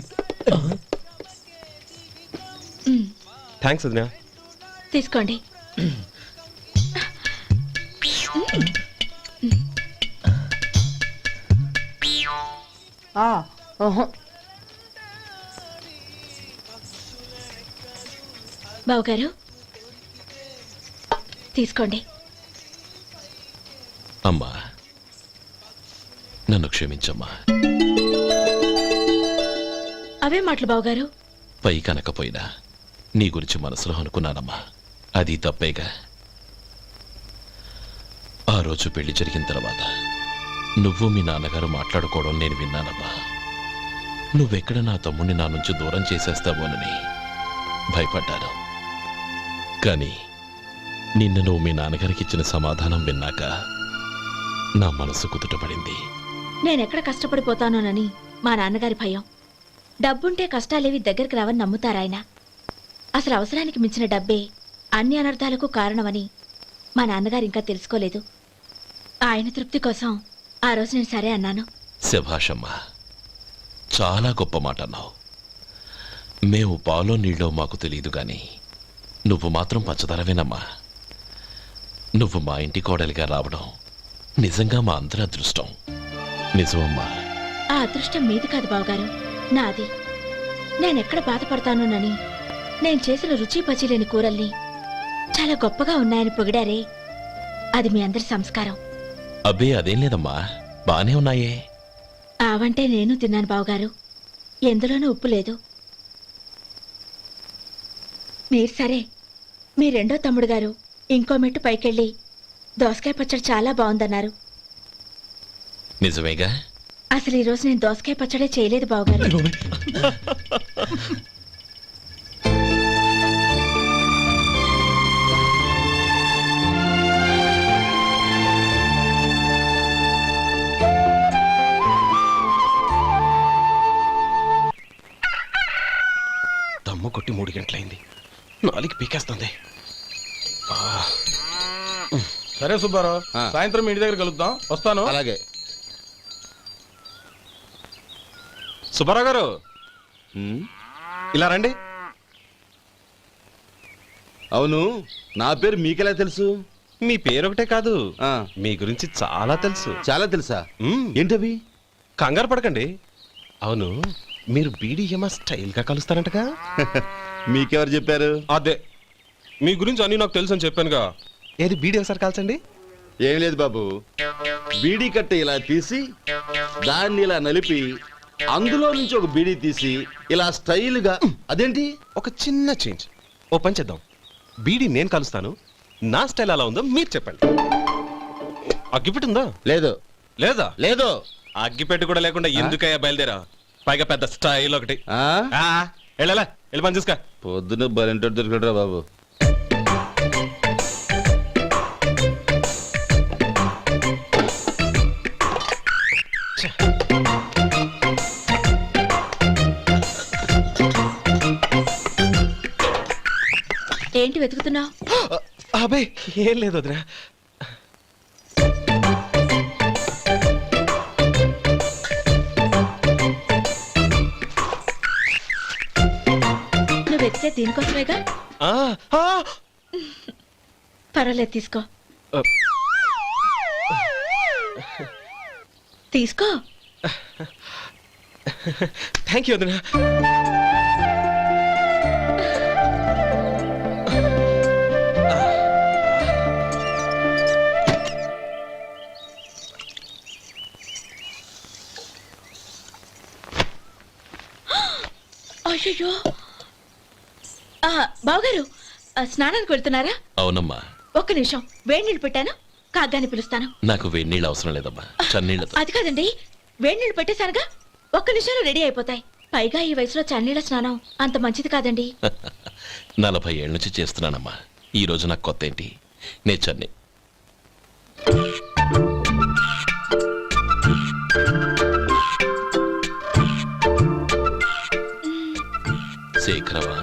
థ్యాంక్స్ వదినా. తీసుకోండి. బావగారు తీసుకోండి. అమ్మా, నన్ను క్షమించమ్మా. అవే మాటలు బావగారు. పై కనకపోయినా నీ గురించి మనసులో అనుకున్నానమ్మా. అది తప్పేగా. ఆ రోజు పెళ్లి జరిగిన తర్వాత నువ్వు మీ నాన్నగారు మాట్లాడుకోవడం నేను విన్నానమ్మా. నువ్వెక్కడ నా తమ్ముడిని నా నుంచి దూరం చేసేస్తావోనని భయపడ్డాను. కానీ నిన్న నువ్వు మీ నాన్నగారికి ఇచ్చిన సమాధానం విన్నాక నా మనసు కుదుటపడింది. నేనెక్కడ కష్టపడిపోతానోనని మా నాన్నగారి భయం. డబ్బుంటే కష్టాలేవి దగ్గరికి రావని నమ్ముతారాయన. అసలు అవసరానికి మించిన డబ్బే అన్ని అనర్థాలకు కారణమని మా నాన్నగారు ఇంకా తెలుసుకోలేదు. ఆయన తృప్తి కోసం ఆ రోజు నేను సరే అన్నాను. శభాషమ్మా, చాలా గొప్ప మాట అన్నావు. మేము పాలో నీళ్ళో మాకు తెలియదు గాని నువ్వు మాత్రం పంచదారవేనమ్మా. నువ్వు మా ఇంటి కోడలిగా రావడం నిజంగా మా అందరి అదృష్టం. నిజమమ్మా. ఆ అదృష్టం మీది కాదు బావగారు, నాది. నేనెక్కడ బాధపడతానోనని నేను చేసిన రుచి పచిలేని కూరల్ని చాలా గొప్పగా ఉన్నాయని పొగిడారే, అది మీ అందరి సంస్కారం. అబ్బే అదేం లేదమ్మా, బానే ఉన్నాయే. ఆవంటే నేను తిన్నాను బావగారు, ఎందులోనూ ఉప్పు లేదు. మీరు సరే, మీ రెండో తమ్ముడు గారు ఇంకో మెట్టు పైకెళ్ళి దోసకాయ పచ్చడి చాలా బాగుందన్నారు. నిజమేగా? అసలు ఈరోజు నేను దోసకాయ పచ్చడే చేయలేదు బావగారు. దమ్ము కొట్టి 3 గంటలైంది, 4 పీకేస్తుంది. సరే సుబ్బారావు, సాయంత్రం మీ ఇంటి దగ్గర కలుద్దాం. వస్తాను. అలాగే. సుబ్బారావు గారు, ఇలా రండి. అవును, నా పేరు మీకెలా తెలుసు? మీ పేరు ఒకటే కాదు, మీ గురించి చాలా తెలుసు. చాలా తెలుసా? ఏంటవి? కంగారు పడకండి. అవును, మీరు బీడీఎం స్టైల్ గా కలుస్తారంటగా? మీకెవరు చెప్పారు? అదే, మీ గురించి అన్ని నాకు తెలుసు అని చెప్పానుగా. ఏది బీడీ ఒకసారి కాల్చండి. ఏం లేదు బాబు, బీడీ కట్ట ఇలా తీసి దాన్ని ఇలా నలిపి అందులో నుంచి ఒక బీడీ తీసి ఇలా స్టైల్గా. అదేంటి? ఒక చిన్న చేంజ్. ఓ పని చేద్దాం, బీడీ నేను కలుస్తాను, నా స్టైల్ అలా ఉందో మీరు చెప్పండి. అగ్గిపెట్టి ఉందా? లేదు. లేదా? లేదు. అగ్గిపెట్టి కూడా లేకుండా ఎందుకయ్యా బయలుదేరా? పైగా పెద్ద స్టైల్ ఒకటి. వెళ్ళాలా, వెళ్ళి పని చూసుకో. పొద్దున బలింటోడు దొరికడరా బాబు. ఏంటి వెతుకుతున్నావు? అబే ఏం లేదు వదినా. నువ్వు వెతికే దీనికోసమేగా. పర్వాలేదు, తీసుకో. తీసుకో. థ్యాంక్ యూ వదినా. అయ్యో, బావగారు స్నానానికి వెళ్తున్నారా? అవునమ్మా. ఒక్క నిమిషం, వేడి నీళ్ళు పెట్టాను, కాగ్గాని పిలుస్తాను. నాకు వేడి నీళ్ళు అవసరం లేదమ్మా, చన్నీళ్ళతో. అది కాదండి, వేడి నీళ్ళు పెట్టేశానుగా, ఒక్క నిమిషంలో రెడీ అయిపోతాయి. పైగా ఈ వయసులో చన్నీళ్ళ స్నానం అంత మంచిది కాదండి. 40 ఏళ్ళ నుంచి చేస్తున్నానమ్మా, ఈ రోజు నాకు కొత్త ఏంటి? నే చన్నీ. శేఖరవా,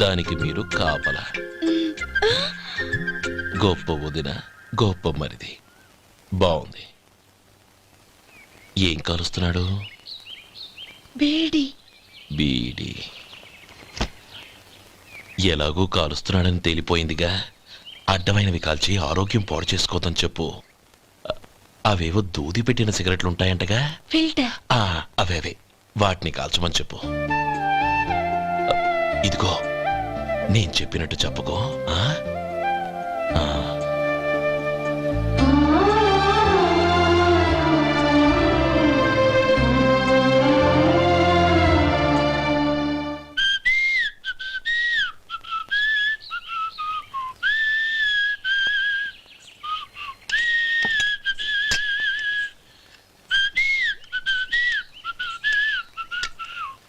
దానికి మీరు కాపలా. గొప్ప వదిన, గొప్ప మరిది. బాగుంది. ఏం కాలుస్తున్నాడు? బీడి. బీడి ఎలాగూ కాలుస్తున్నాడని తేలిపోయిందిగా. అడ్డమైనవి కాల్చి ఆరోగ్యం పాడు చేసుకోదని చెప్పు. అవేవో దూది పెట్టిన సిగరెట్లుంటాయంటగా, ఫిల్టర్. అవే వాటిని కాల్చమని చెప్పు. ఇదిగో, నేను చెప్పినట్టు చెప్పుకో.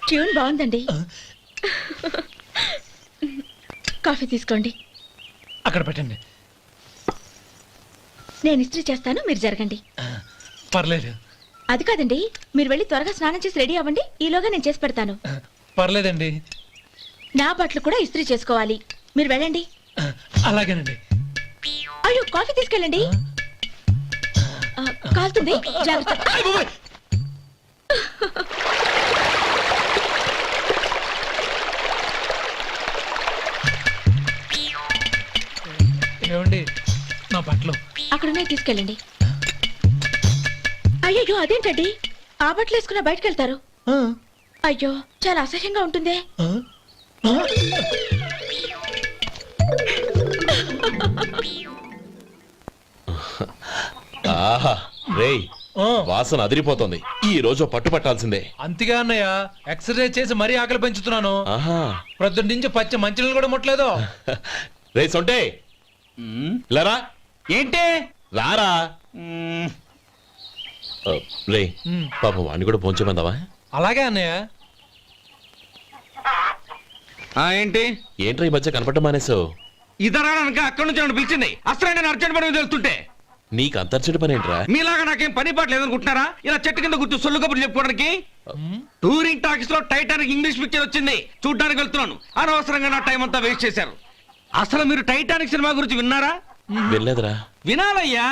ట్యూన్ బాగుందండి. కాఫీ తీసుకోండి. అక్కడ పెట్టండి. నేను ఇస్త్రీ చేస్తాను, మీరు జరగండి. పర్లేదు. అది కాదండి, మీరు వెళ్ళి త్వరగా స్నానం చేసి రెడీ అవ్వండి, ఈలోగా నేను చేసి పెడతాను. పర్లేదండి. నా బట్టలు కూడా ఇస్త్రీ చేసుకోవాలి, మీరు వెళ్ళండి. అలాగేనండి. అయ్యో, కాఫీ తీసుకెళ్ళండి. కాలుతుంది, జాగ్రత్త. బట్టలు అక్కడున్నాయి తీసుకెళ్ళండి. అయ్యో అదేంటండి ఆ బట్టలు వేసుకున్న బయటకు వెళ్తారు? అయ్యో చాలా అసహ్యంగా ఉంటుందే. ఆహా రేయ్ వాసన అదిరిపోతుంది. ఈ రోజు పట్టు పట్టాల్సిందే. అంతగా అన్నయ్య ఎక్సర్సైజ్ చేసి మరీ ఆకలి పెంచుతున్నాను. ఆహా ప్రొద్దున నుంచి పచ్చ మంచినీళ్ళు కూడా ముట్టలేదు. రే సొంటే లరా ఏంటి రారా రే పాపం వాడిని కూడా పోంచమందావా? అలాగే అన్నయ్య. ఏంటి ఏంట్రా ఈ మధ్య కనపడటం మానేసావు? ఇతరా అక్కడి నుంచి నన్ను పిలిచింది. అసలు నేను అర్జెంట్ పని తెలుస్తుంటే నీకు అంతర్చడి పని ఏంట్రా? మీలాగా నాకేం పని పాట లేదనుకుంటున్నారా? ఇలా చెట్టు కింద కూర్చో సొల్లు కబుర్లు చెప్పుకోవడానికి. టూరింగ్ టాకీస్ లో టైటానిక్ ఇంగ్లీష్ పిక్చర్ వచ్చింది, చూడ్డానికి వెళ్తున్నాను. అనవసరంగా నా టైం అంతా వేస్ట్ చేశారు. అసలు మీరు టైటానిక్ సినిమా గురించి విన్నారా? వెళ్ళలేదురా. వినాలయ్యా.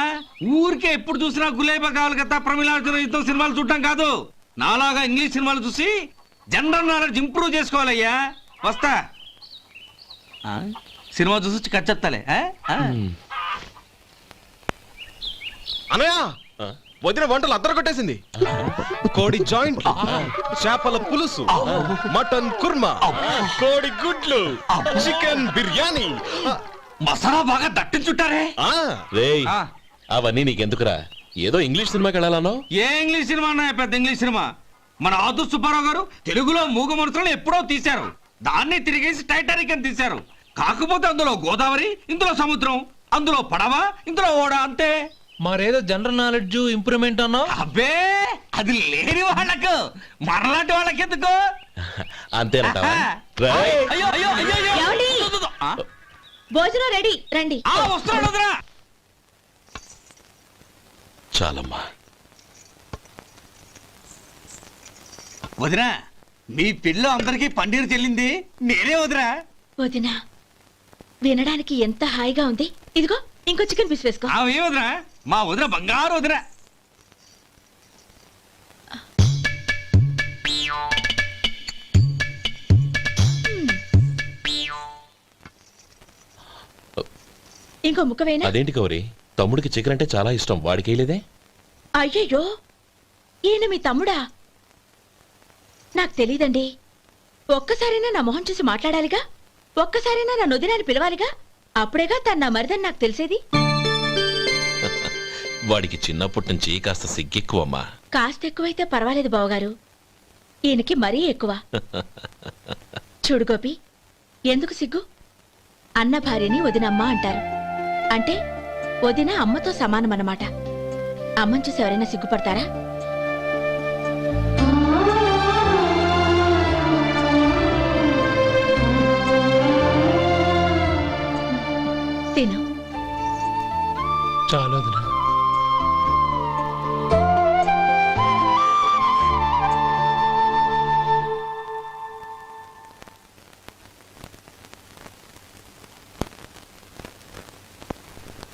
ఊరికే ఎప్పుడు చూసినా గులేబా కావాలి కదా ప్రమిళార్జున యుద్ధం సినిమాలు చూడటం కాదు. నాలాగా ఇంగ్లీష్ సినిమాలు చూసి జనరల్ నాలెడ్జ్ ఇంప్రూవ్ చేసుకోవాలయ్యా. వస్తా. సినిమా చూసి కచ్చెత్తాలే. అనయా వదిన వంటలు అద్దరు కొట్టేసింది. కోడి జాయింట్, చేపల పులుసు, మటన్ కుర్మా, కోడి గుడ్లు, చికెన్ బిర్యానీ, మసాలా బాగా దట్టించుంటారే. రేయ్ అవన్నీ నీకెందుకురా? ఏదో ఇంగ్లీష్ సినిమాకి వెళ్ళాలనో? ఏ ఇంగ్లీష్ సినిమా అన్నా? పెద్ద ఇంగ్లీష్ సినిమా. మన ఆదు సుబ్బారావు గారు తెలుగులో మూగ మనుషులను ఎప్పుడో తీశారు. దాన్ని తిరిగేసి టైటానిక్ అని తీశారు. కాకపోతే అందులో గోదావరి, ఇందులో సముద్రం, అందులో పడవ, ఇందులో ఓడ, అంతే. మరేదో జనరల్ నాలెడ్జ్ ఇంప్రూవ్మెంట్ అన్నా? అబ్బే అది లేని వాళ్ళకు, మరలాంటి వాళ్ళకి ఎందుకు? అంతేనంటావా? అయ్యో అయ్యో అయ్యో ఏమండి? భోజనం రెడీ, రండి. వస్తున్నాడు వదరా. చాలమ్మా. వదినా మీ పిల్ల అందరికి పన్నీరు చెల్లింది నేనే వదినా. వదినా వినడానికి ఎంత హాయిగా ఉంది. ఇదిగో ఇంకో చికెన్ పీస్ వేసుకో. ఏ వదినా? మా వదిన బంగారు వదినా. ఇంకో ముక్క వేయనా? అదేంటి గౌరీ, తమ్ముడికి చికెన్ అంటే చాలా ఇష్టం, వాడికి వేయలేదే? అయ్యయ్యో ఈయన మీ తమ్ముడా? నాకు తెలీదండి. ఒక్కసారైనా నా మొహం చూసి మాట్లాడాలిగా, ఒక్కసారైనా నా నొదినాన్ని పిలవాలిగా, అప్పుడేగా తను నా మరిదని నాకు తెలిసేది. వాడికి చిన్నప్పటి నుంచి కాస్త సిగ్గెక్కువమ్మా. కాస్త ఎక్కువైతే పర్వాలేదు బావగారు, ఈయనకి మరీ ఎక్కువ. చూడు గోపి, ఎందుకు సిగ్గు? అన్న భార్యని వదినమ్మ అంటారు. అంటే వదిన అమ్మతో సమానమన్నమాట. అమ్మని చూసి ఎవరైనా సిగ్గుపడతారా? తిను. చాలా వదినా.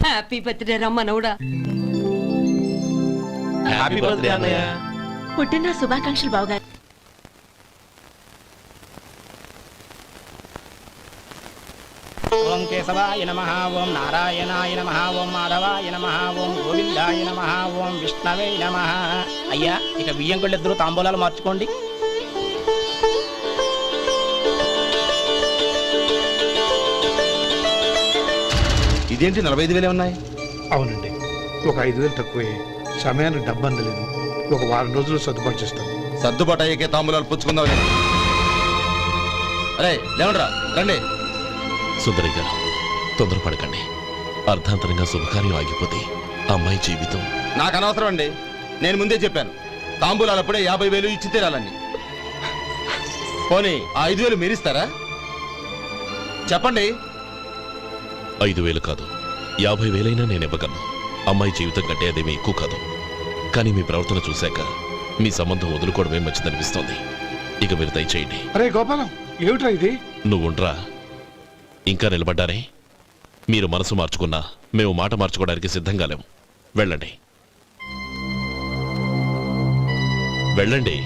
హ్యాపీ బర్త్డే రమ్మనవుడా. హ్యాపీ బర్త్డే అన్నయ్య. పుట్టిన శుభాకాంక్షలు బావగారు. ఓం కేశవాయ నమః, ఓం నారాయణాయ నమః, ఓం మాధవాయ నమః, ఓం గోవిందాయ నమః, ఓం విష్ణవే నమః. అయ్యా ఇక బియ్యం కొళ్ళిద్దరూ తాంబూలాలు మార్చుకోండి. ఇదేంటి 45,000 ఉన్నాయి? అవునండి, ఒక 5,000 తక్కువే. సమయానికి డబ్బు అందలేదు. ఒక వారం రోజులు సర్దుబాటు చేస్తాను. సర్దుబాటు అయ్యకే తాంబూలాలు పుచ్చుకుందాం. అరే లేవండ్రా రండి. సుందరి గారు తొందరపడకండి. అర్ధాంతరంగా శుభకార్యం ఆగిపోతే అమ్మాయి జీవితం. నాకు అనవసరం అండి, నేను ముందే చెప్పాను. తాంబూలాలు అప్పుడే 50,000 ఇచ్చి తీరాలని. పోనీ ఆ 5,000 మీరిస్తారా? చెప్పండి. 5,000 కాదు, 50,000 నేను ఇవ్వగలను. అమ్మాయి జీవితం కంటే అదేమీ ఎక్కువ కాదు. కానీ మీ ప్రవర్తన చూశాక మీ సంబంధం వదులుకోవడమే మంచిదనిపిస్తోంది. ఇక మీరు దయచేయండి. అరే గోపాలం, ఏమిట్రా ఇది? నువ్వుండ్రా. ఇంకా నిలబడ్డారే? మీరు మనసు మార్చుకున్నా మేము మాట మార్చుకోవడానికి సిద్ధంగా లేము. వెళ్ళండి వెళ్ళండి.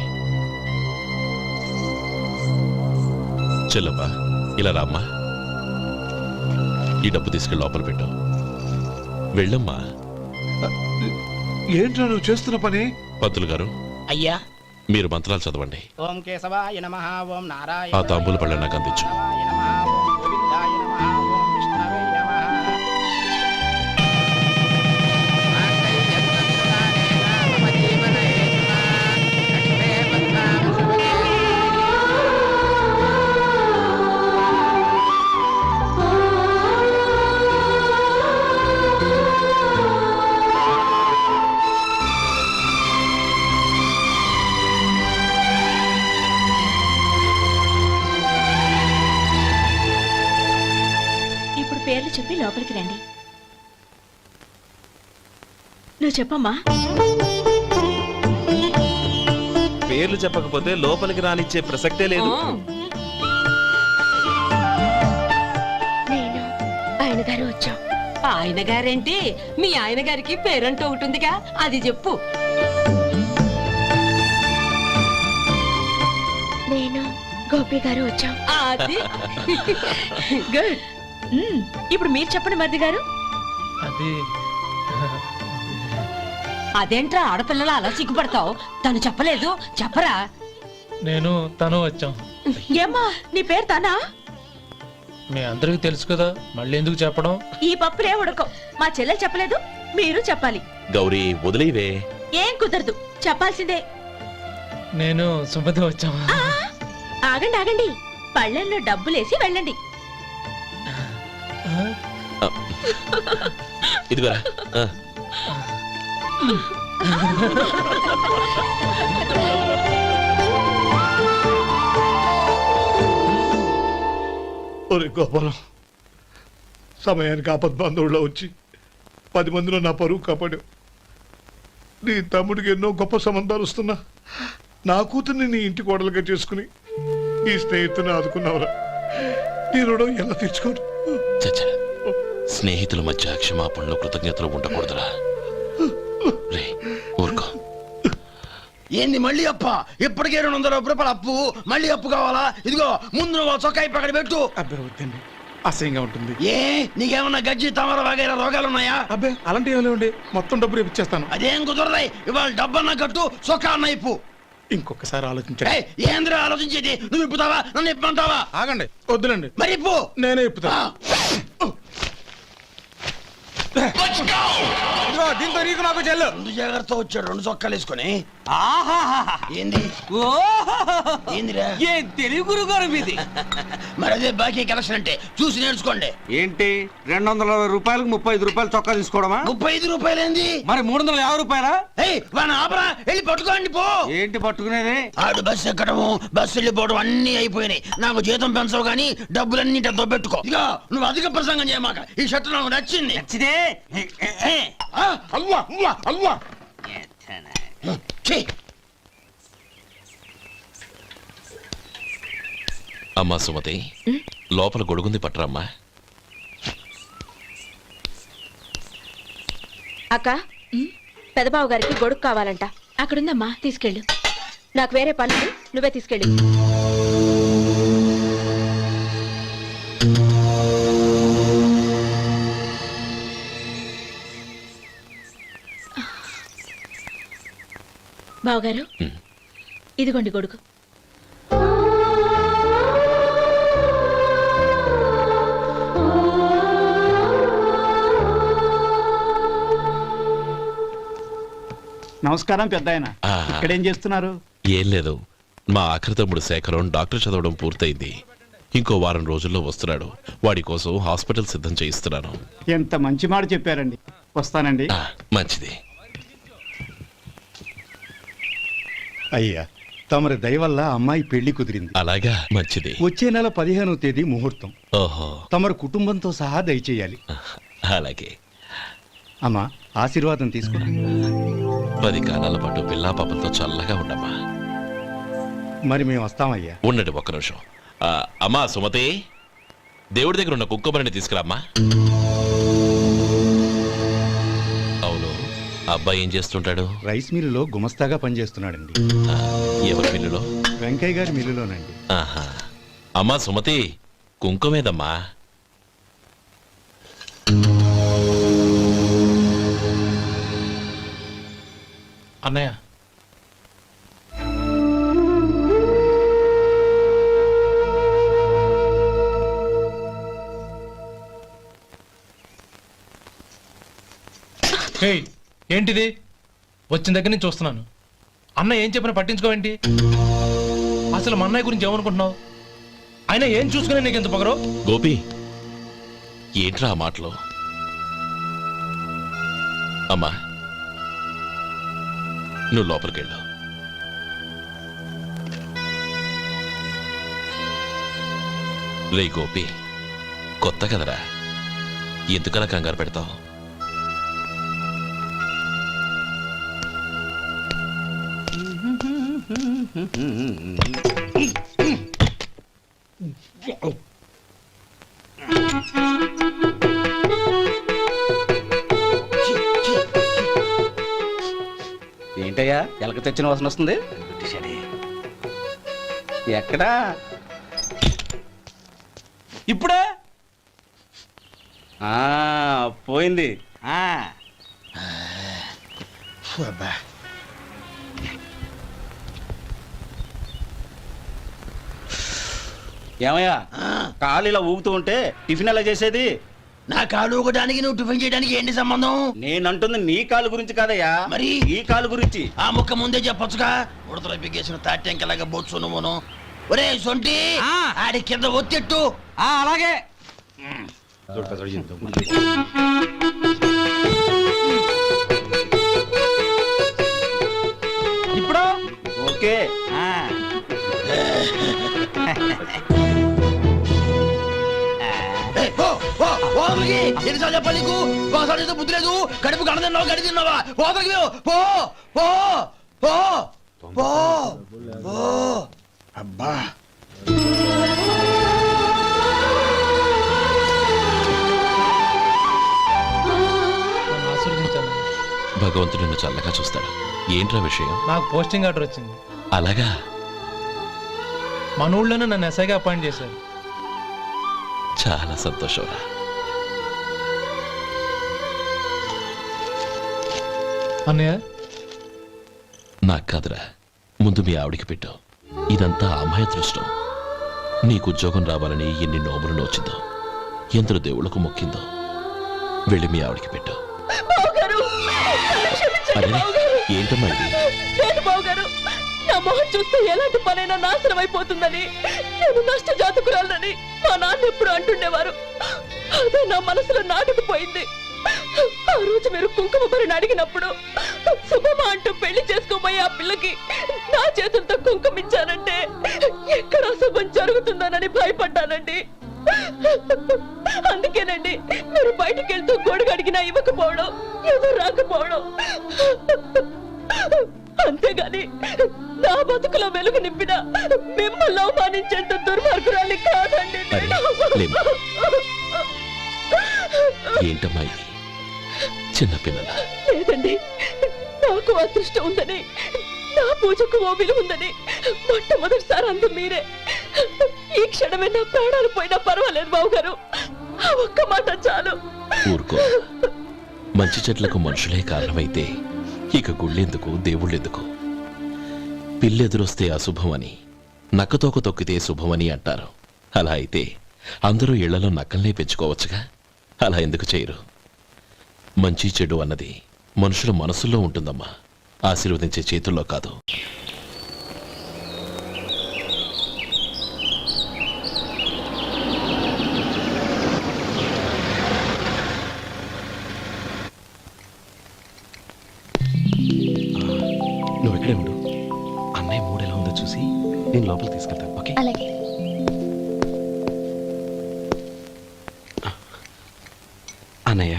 చెల్లమ్మా ఇలా రామ్మా. ఈ డబ్బు తీసుకెళ్ళి లోపల పెట్టు. వెళ్ళమ్మా. ఏంట్రా నువ్వు చేస్తున్న పని? పంతులు గారు, అయ్యా, మీరు మంత్రాలు చదవండి. ఓం కేశవాయ నమః, ఓం ఆ నారాయణ తాంబూల పళ్ళ నాకు అందించు. నమః, ఓం గోవిందాయ నమః, ఓం విష్ణవే నమః. ఇప్పుడు పేర్లు చెప్పి లోపలికి రండి. నువ్వు చెప్పమ్మా. పేర్లు చెప్పకపోతే లోపలికి రానిచ్చే ప్రసక్తే లేదు. నేను ఆయన గారు వచ్చాం. ఆయన గారేంటి, మీ ఆయన గారికి పేరంటూ ఒకటి ఉందిగా, అది చెప్పు. నేను గోపి గారు వచ్చాం. అది గుడ్. ఇప్పుడు మీరు చెప్పండి మరిది గారు. అది అదేంట్రా ఆడపిల్లలు అలా సిగ్గుపడతావు? తను చెప్పలేదు, చెప్పరా. నేను తను వచ్చాం. ఏమ్మా నీ పేరు తానా? మీ అందరికీ తెలుసు కదా, మళ్ళీ ఎందుకు చెప్పడం? ఈ పప్పులే ఉడకం. మా చెల్లెలు చెప్పలేదు, మీరు చెప్పాలి. గౌరీ, వదిలేవే. ఏం కుదరదు, చెప్పాల్సిందే. నేను సుమతి వచ్చాం. ఆ, ఆగండి ఆగండి, పళ్ళెల్లో డబ్బులేసి వెళ్ళండి. ఇదిగోరా. ఒరే గోపాలం, సమయానికి ఆపద్బాంధవుల్లో వచ్చి 10 మందిలో నా పరువు కాపాడావు. నీ తమ్ముడికి ఎన్నో గొప్ప సంబంధాలు వస్తున్నా నా కూతుర్ని నీ ఇంటి కోడలుగా చేసుకుని ఈ స్నేహితుని ఆదుకున్నావురా. నీ రుణం ఎలా తీర్చుకోరు? చచ్చా, స్నేహితుల మధ్య క్షమాపణలు కృతజ్ఞతలు ఉండకూడదురా. రే, ఊరుకో. ఏంది మళ్ళీ అప్ప? ఇప్పటికే 200 రూపాయల అప్పు, మళ్ళీ అప్పు కావాలా? ఇదిగో ముందు నువ్వు చొక్కా పక్కన పెట్టు. అబ్బాయి వద్దండి, అసహ్యంగా ఉంటుంది. ఏ నీకేమన్నా గజ్జి తమర వగైరా రోగాలున్నాయా? అబ్బాయి అలాంటి ఏమి లేవండి, మొత్తం డబ్బు రేపు ఇచ్చేస్తాను. అదేం కుదరదాయి. ఇవాళ డబ్బన్నా కట్టు, చొక్కా అన్న ఇప్పు. ఇంకొకసారి ఆలోచించండి. ఏయ్, ఏంద్రా ఆలోచించేది? నువ్వు ఇప్పుతావా, నన్ను ఇప్పమంటావా? ఆగండి, వద్దులండి, మరి ఇప్పు. నేనే ఇప్పుతా. దీంతో నీకు నాకు చెల్లు. ముందు జాగ్రత్త వచ్చాడు 2 చొక్కాలు వేసుకొని. ఆహాహాహా. ఏంది ఓహోహోహో. ఏందిరా? ఏం తెలుగు గురుగారు మీది? మరి అదే బాకీ కలెక్షన్ అంటే, చూసి నేర్చుకోండి. ఏంటి 220 రూపాయలకు 35 రూపాయలు చొక్కా తీసుకోవడమా? 35 రూపాయలు ఏంది? మరి 350 రూపాయలా? ఏయ్, వాడిని ఆపరా, వెళ్ళి పట్టుకోండి పో. ఏంటి పట్టుకునేది? ఆడు బస్సు ఎక్కడము, బస్సు వెళ్ళిపోవడం అన్ని అయిపోయినాయి. నాకు జీతం పెంచవు కానీ డబ్బులన్నీ దొబ్బెట్టుకో. ఇక నువ్వు అధిక ప్రసంగం చేయమాక. ఈ షర్ట్ నాకు నచ్చింది. నచ్చితే అల్వా అల్వా అల్వా. ఛీ. అమ్మా సుమతి, లోపల గొడుగుంది పట్టరమ్మా. అక్క, పెదబాబు గారికి గొడుగు కావాలంట. అక్కడుందమ్మా, తీసుకెళ్ళు. నాకు వేరే పనులు, నువ్వే తీసుకెళ్ళు. బావగారు, ఇదిగోండి గొడుగు. నమస్కారం పెద్దాయన. ఆ. ఇక్కడేం చేస్తున్నారు? ఏం లేదు, మా ఆఖరి తమ్ముడు శేఖరం డాక్టర్ చదవడం పూర్తయింది. ఇంకో వారం రోజుల్లో వస్తున్నాడు. వాడి కోసం హాస్పిటల్ సిద్ధం చేయిస్తున్నాను. ఎంత మంచి మాట చెప్పారండి. వస్తానండి. మంచిది. అయ్యా, తమరి దయ వల్ల అమ్మాయి పెళ్లి కుదిరింది. అలాగా, మంచిది. వచ్చే నెల 15వ తేదీ ముహూర్తం. ఓహో, తమరు కుటుంబంతో సహా దయచేయాలి. అలాగే. అమ్మా, ఆశీర్వాదం తీసుకురా. 10 కాలాల పాటు పిల్లా పాపలతో చల్లగా ఉండమ్మా. మరి మేము వస్తామయ్యా. ఉండండి ఒక్క నిమిషం. అమ్మా సుమతి, దేవుడి దగ్గర ఉన్న కుక్కమరిని తీసుకురామ్మా. అవును, అబ్బాయి ఏం చేస్తుంటాడు? రైస్ మిల్లులో గుమస్తాగా పనిచేస్తున్నాడండి. ఎవరి మిల్లులో? వెంకయ్య గారి మిల్లులోనండి. ఆహా. అమ్మా సుమతి, కుంకుమేదమ్మా. అన్నయ్య ఏయ్, ఏంటిది? వచ్చిన దగ్గర నుంచి చూస్తున్నాను. అన్న ఏం చెప్పినా పట్టించుకోవేంటి? అసలు మా అన్నయ్య గురించి ఏమనుకుంటున్నావు? ఆయన ఏం చూసుకునే నీకు ఎంత పొగరు? గోపి, ఏంట్రా ఆ మాటలు? అమ్మా, నువ్వు లోపలికెళ్ళు. రే గోపి, కొత్త కదరా, ఎందుకలా కంగారు పెడతావు? ఏంటయ్యా ఎలక తెచ్చిన వాసన వస్తుంది? ఎక్కడా? ఇప్పుడే పోయింది. ఏమయ్యా, కాలు ఇలా ఊగుతూ ఉంటే టిఫిన్ ఎలా చేసేది? నా కాలు ఊగడానికి నువ్వు టిఫిన్ చేయడానికి ఏంటి సంబంధం? నేనంటుంది నీ కాలు గురించి కాదయ్యా, మరి ఈ కాలు గురించి. ఆ ముక్క ముందే చెప్పొచ్చుగా. ఉడతలో బిగ్గేసిన తాట్యంకలాగా బొత్సు నువ్వును. ఒరే సొంటి, ఆడి కింద ఒత్తెట్టు. అలాగే. ఇప్పుడు ఓకే. ఎన్నిసార్లు చెప్పాలి నీకు? ఒకసారి ఏదో బుద్ధి లేదు. కడుపు గడ తిన్నావు, గడి తిన్నావా? పోతకి పో పో పో పో పో. అబ్బా, భగవంతుడు నిన్ను చల్లగా చూస్తాడు. ఏంట్రా విషయం? నాకు పోస్టింగ్ ఆర్డర్ వచ్చింది. అలాగా? మన ఊళ్ళోనే నన్ను ఎస్ఐగా అపాయింట్ చేశారు. చాలా సంతోషంరా. అన్నయ్య, నాకు కాదురా, ముందు మీ ఆవిడికి పెట్టు. ఇదంతా అమ్మాయి అదృష్టం. నీకు ఉద్యోగం రావాలని ఎన్ని నోములు నోచిందో, ఎందరు దేవుళ్లకు మొక్కిందో. వెళ్ళి మీ ఆవిడికి పెట్టు. అరే, ఏంటమ్మా ఇది? నేను బావగారు, నా మొహం చూస్తే ఎలాంటి పనైనా నాశనం అయిపోతుందని, నేను నష్ట జాతకురాలని మా నాన్న ఎప్పుడు అంటుండేవారు. అదే నా మనసులో నాటుకుపోయింది. ఆ రోజు మీరు కుంకుమ భరిని అడిగినప్పుడు శుభమా అంటూ పెళ్లి చేసుకోబోయే ఆ పిల్లకి నా చేతులతో కుంకుమ ఇచ్చానంటే ఎక్కడ శుభం జరుగుతుందోనని భయపడ్డానండి. అందుకేనండి మీరు బయటికి వెళ్తూ గొడుగు అడిగినా ఇవ్వకపోవడం, ఎదురు రాకపోవడం. అంతేగాని నా బతుకులో వెలుగు నింపిన మిమ్మల్ని అవమానించేంత దుర్మార్గురాలి కాదండి. ఏంటమ్మా ఇది? చిన్నపిల్లల లేదండి, నాకు అదృష్టం ఉందని, నా పూజకు ఓ విలువ ఉందని మొట్టమొదటిసారి అందు మీరే. ఈ క్షణమే నా ప్రాణాలు పోయినా పర్వాలేదు బావగారు, ఆ ఒక్క మాట చాలు. ఊరుకో. మంచి చెట్లకు మనుషులే కారణమైతే ఇక గుళ్ళెందుకు, దేవుళ్ళెందుకు? పిల్లెదురొస్తే అశుభమని, నక్కతోక తొక్కితే శుభమని అంటారు. అలా అయితే అందరూ ఇళ్లలో నక్కల్నే పెంచుకోవచ్చుగా. అలా ఎందుకు చేయరు? మంచి చెడు అన్నది మనుషుల మనసుల్లో ఉంటుందమ్మా, ఆశీర్వదించే చేతుల్లో కాదు. నువ్వు ఇక్కడే ఉండు. అన్నయ్య మూడు ఎలా ఉందో చూసి నేను లోపలికి తీసుకెళ్తాను. ఓకే? అలాగే. అన్నయ్య,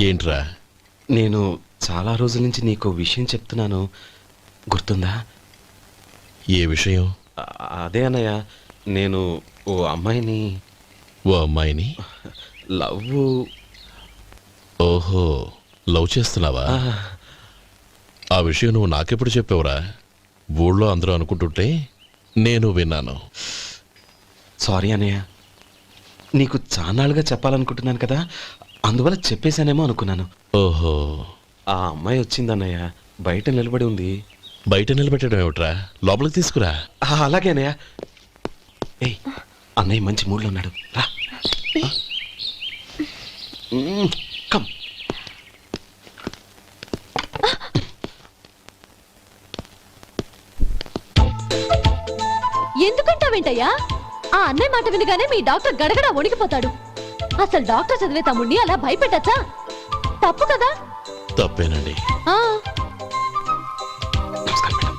ఏంట్రా? నేను చాలా రోజుల నుంచి నీకు విషయం చెప్తున్నాను, గుర్తుందా? ఏ విషయం? అదే అన్నయ్య, నేను ఓ అమ్మాయిని లవ్. ఓహో, లవ్ చేస్తున్నావా? ఆ విషయం నువ్వు నాకెప్పుడు చెప్పావురా? ఊళ్ళో అందరూ అనుకుంటుంటే నేను విన్నాను. సారీ అన్నయ్య, నీకు చాన్నాళ్ళుగా చెప్పాలనుకుంటున్నాను కదా, అందువల్ల చెప్పేశానేమో అనుకున్నాను. ఓహో, ఆ అమ్మాయి వచ్చిందన్నయ్య, బయట నిలబడి ఉంది. బయట నిలబెట్టడం ఏమిట్రా, లోపలికి తీసుకురా. అలాగే అన్నయ్య. ఏయ్, అన్నయ్య మంచి మూడ్లో ఉన్నాడు, రా. కమ్. ఎందుకంటావేంటయ్యా? ఆ అన్నయ్య మాట వినగానే మీ డాక్టర్ గడగడ వణికిపోతాడు. అసలు డాక్టర్ చదివే తమ్ముడిని అలా భయపెట్టచ్చా? తప్పు కదా. తప్పేనండి. ఆ, నమస్కారం మేడం.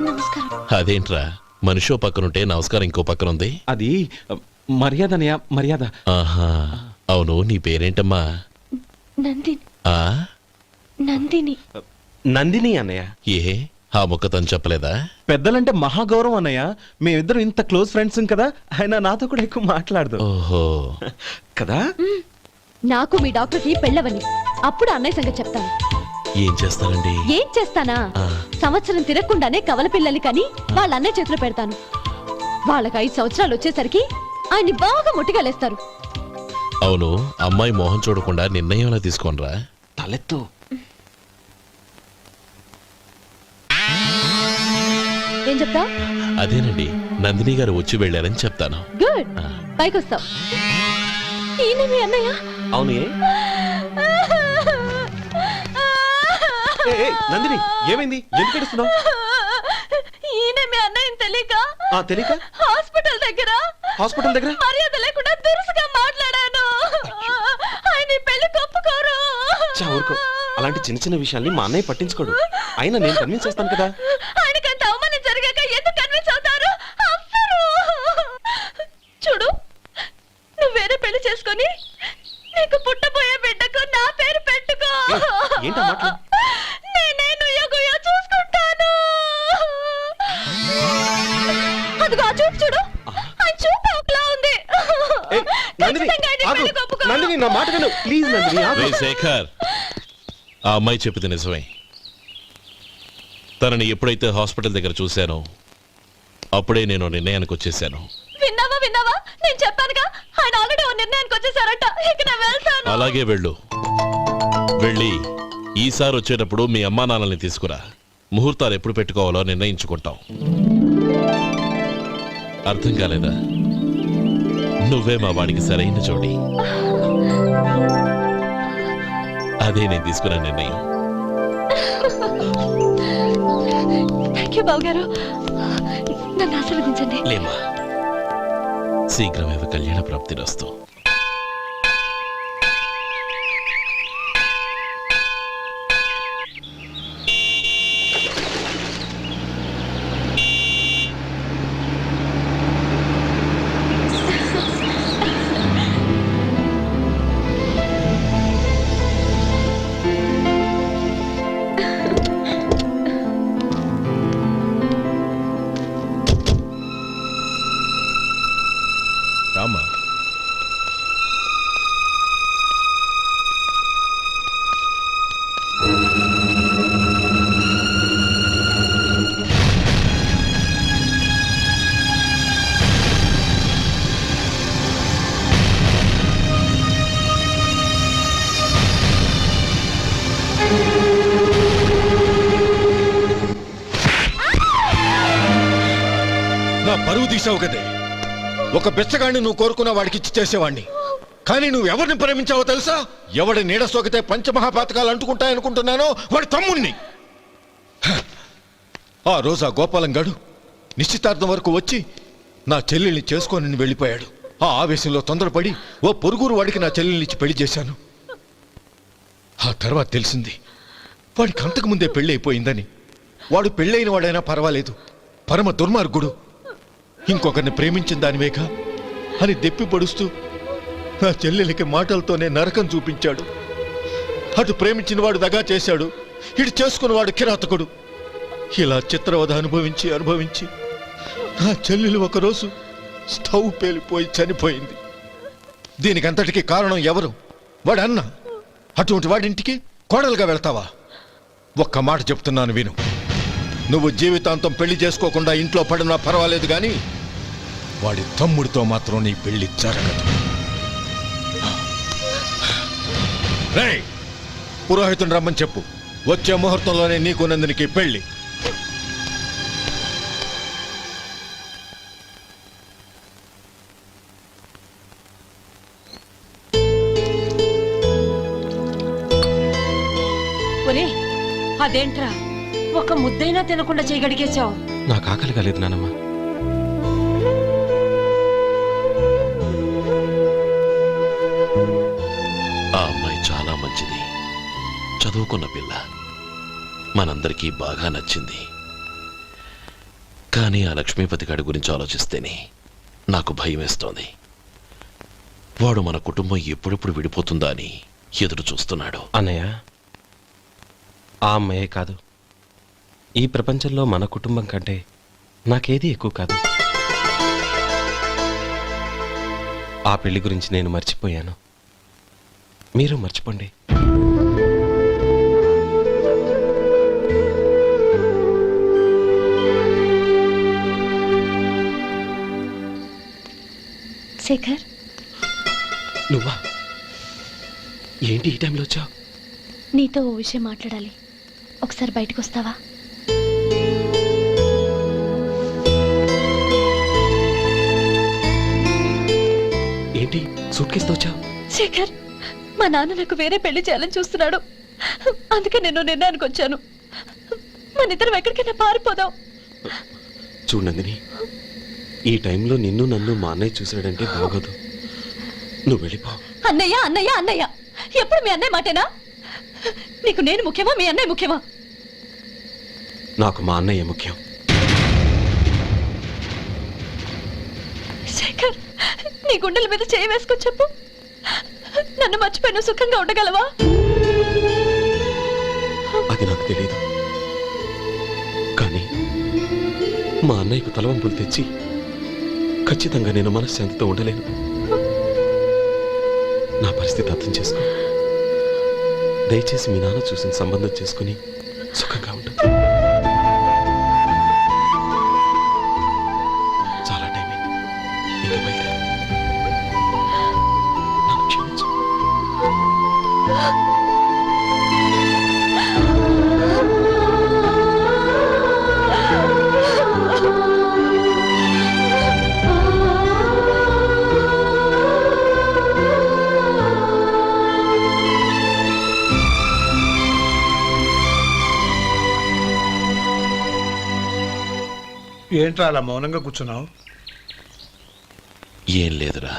నమస్కారం. అదేంట్రా, మనిషో పక్కనుంటే నమస్కారం ఇంకో పక్కన ఉంది. అది మర్యాద అన్నయ్య, మర్యాద. ఆహా, అవును, నీ పేరేంటమ్మా? నందిని. ఆ నందిని. నందిని అన్నయ్య. ఏ ఆ ముక్క తను చెప్పలేదా? పెద్దలంటే మహాగౌరవం అన్నయ్య. మేమిద్దరం ఇంత క్లోజ్ ఫ్రెండ్స్ కదా, ఆయన నాతో కూడా ఎక్కువ మాట్లాడదు. ఓహో, కదా. నాకు మీ డాక్టర్కి పెళ్ళవని అప్పుడు అన్నయ్య సంగతి చెప్తాను. ఏం చేస్తారండి? ఏం చేస్తానా? సంవత్సరం తిరగకుండానే కవల పిల్లల్ని కని వాళ్ళ అన్నయ్య చేతిలో పెడతాను. వాళ్ళకి 5 సంవత్సరాలు వచ్చేసరికి ఆయన్ని బాగా ముట్టిగలేస్తారు. అవును, అమ్మాయి మోహం చూడకుండా నిర్ణయం ఎలా తీసుకోనరా? తలెత్తు. ఏం చెప్తా? అదేనండి, నందిని గారు వచ్చి వెళ్ళారని చెప్తాను. గుడ్, పైకి వస్తావు. ఈయన మీ అన్నయ్య? అవును. నందిని, ఏమైంది? ఎందుకు ఏడుస్తున్నావు? ఈయన మీ అన్నయ్యని తెలియక తెలియక హాస్పిటల్ దగ్గర మర్యాద లేకుండా దురుసుగా మాట్లాడాను. ఆయన ఈ పెళ్లి ఒప్పుకోరు. ఊరుకో, అలాంటి చిన్న చిన్న విషయాల్ని మా అన్నయ్య పట్టించుకోడు. అయినా నేను కన్విన్స్ చేస్తాను కదా. ఆయనకంత అవమానం జరిగాక ఎందుకు కన్విన్స్ అవుతారు? అవ్వరు. చూడు, నువ్వు వేరే పెళ్లి చేసుకొని నీకు పుట్టబోయే బిడ్డకు నా పేరు పెట్టుకో. ఏంటా మాటలు? నేనే నుయ్యగుయ్య చూసుకుంటాను. అదిగో ఆ చూపు చూడు, ఆ చూపు ఒకలా ఉంది. ఖచ్చితంగా ఆయన ఈ పెళ్లికి ఒప్పుకోరు. నందిని, నా మాట విను ప్లీజ్. నందిని, రే శేఖర్, ఆ అమ్మాయి చెప్పింది నిజమే. తనని ఎప్పుడైతే హాస్పిటల్ దగ్గర చూశానో అప్పుడే నేను నిర్ణయానికి వచ్చేసాను. విన్నావా? నేను చెప్పానుగా, ఆయన ఆల్రెడీ ఓ నిర్ణయానికి వచ్చేసారట. ఇక నేను వెళ్తాను. అలాగే వెళ్ళు. వెళ్ళి ఈసారి వచ్చేటప్పుడు మీ అమ్మా నాన్నల్ని తీసుకురా. ముహూర్తాలు ఎప్పుడు పెట్టుకోవాలో నిర్ణయించుకుంటాం. అర్థం కాలేదా? నువ్వే మా వాడికి సరైన జోడి. అదే నేను తీసుకున్న నిర్ణయం. థ్యాంక్ యూ బావగారు, నన్ను ఆశీర్వదించండి. లేమా, శీఘ్రమేవ కళ్యాణ ప్రాప్తిరస్తు. రామా, నా పరువు తీసావు కదే. ఒక బెచ్చగాడిని నువ్వు కోరుకున్న వాడికి ఇచ్చి చేసేవాడిని. కానీ నువ్వు ఎవరిని ప్రేమించావో తెలుసా? ఎవడి నీడ సోకితే పంచమహాపాతకాలు అంటుకుంటాయనుకుంటున్నానో వాడి తమ్ముణ్ణి. ఆ రోజు ఆ గోపాలం గాడు నిశ్చితార్థం వరకు వచ్చి నా చెల్లెల్ని చేసుకొని వెళ్ళిపోయాడు. ఆ ఆవేశంలో తొందరపడి ఓ పొరుగురు వాడికి నా చెల్లెల్నిచ్చి పెళ్లి చేశాను. ఆ తర్వాత తెలిసింది వాడికి అంతకుముందే పెళ్లి అయిపోయిందని. వాడు పెళ్ళైన వాడైనా పర్వాలేదు, పరమ దుర్మార్గుడు. ఇంకొకరిని ప్రేమించిన దానివేగా అని దెప్పి పొడుస్తూ నా చెల్లెలికి మాటలతోనే నరకం చూపించాడు. అటు ప్రేమించిన వాడు దగా చేశాడు, ఇటు చేసుకున్నవాడు కిరాతకుడు. ఇలా చిత్రవధ అనుభవించి నా చెల్లెలు ఒకరోజు స్టవ్ పేలిపోయి చనిపోయింది. దీనికంతటికీ కారణం ఎవరు? వాడు అన్న. అటువంటి వాడింటికి కోడలుగా వెళ్తావా? ఒక్క మాట చెప్తున్నాను విను. నువ్వు జీవితాంతం పెళ్లి చేసుకోకుండా ఇంట్లో పడినా పర్వాలేదు, కానీ వాడి తమ్ముడితో మాత్రం నీ పెళ్లి జరగదు. రేయ్, పురోహితుని రమ్మని చెప్పు. వచ్చే ముహూర్తంలోనే నీకు నందినికి పెళ్లి. ఒరే అదేంట్రా ఒక ముద్దైనా తినకుండా చేయగడిగేశావు. నాకు ఆకలి కాలేదు నానమ్మ. ఆ అమ్మాయి చాలా మంచిది, చదువుకున్న పిల్ల, మనందరికీ బాగా నచ్చింది. కానీ ఆ లక్ష్మీపతి గారి గురించి ఆలోచిస్తేనే నాకు భయం వేస్తోంది. వాడు మన కుటుంబం ఎప్పుడెప్పుడు విడిపోతుందా అని ఎదురు చూస్తున్నాడు. అన్నయ్య, ఆ అమ్మాయే కాదు, ఈ ప్రపంచంలో మన కుటుంబం కంటే నాకేది ఎక్కువ కాదు. ఆ పెళ్లి గురించి నేను మర్చిపోయాను, మీరు మర్చిపోండి. శేఖర్, నువ్వా? ఏంటి ఈ టైంలో వచ్చావు? నీతో ఓ విషయం మాట్లాడాలి. ఒకసారి బయటకు వస్తావా? ఏంటి సూట్ కేసుతో వచ్చావు? శేఖర్, మా నాన్న నాకు వేరే పెళ్లి చేయాలని చూస్తున్నాడు. అందుకే నేను నిర్ణయానికి వచ్చాను. మన ఇద్దరం ఎక్కడికైనా పారిపోదాం. చూడు నందిని, ఈ టైంలో నిన్ను నన్ను మా అన్నయ్య చూశాడంటే బాగోదు. నువ్వు వెళ్ళిపో. అన్నయ్య అన్నయ్య అన్నయ్య, ఎప్పుడు మీ అన్నయ్య మాటేనా? నీకు నేను ముఖ్యమా, మీ అన్నయ్య ముఖ్యమా? నాకు మా అన్నయ్య ముఖ్యం. శేఖర్, నీ గుండెల మీద చేయి వేసుకొని చెప్పు, నన్ను మర్చిపోయిన సుఖంగా ఉండగలవా? అది నాకు తెలియదు, కానీ మా అన్నయ్యకు తలవంపులు తెచ్చి ఖచ్చితంగా నేను మనశ్శాంతితో ఉండలేను. నా పరిస్థితి అర్థం చేసుకో. దయచేసి మీ నాన్న చూసిన సంబంధం చేసుకుని సుఖంగా ఉంటుంది. చాలా టైం అయింది, ఇంకా బయలుదేరు. నన్ను క్షమించు. ఏంట్రా అలా మౌనంగా కూర్చున్నావు? ఏం లేదురా,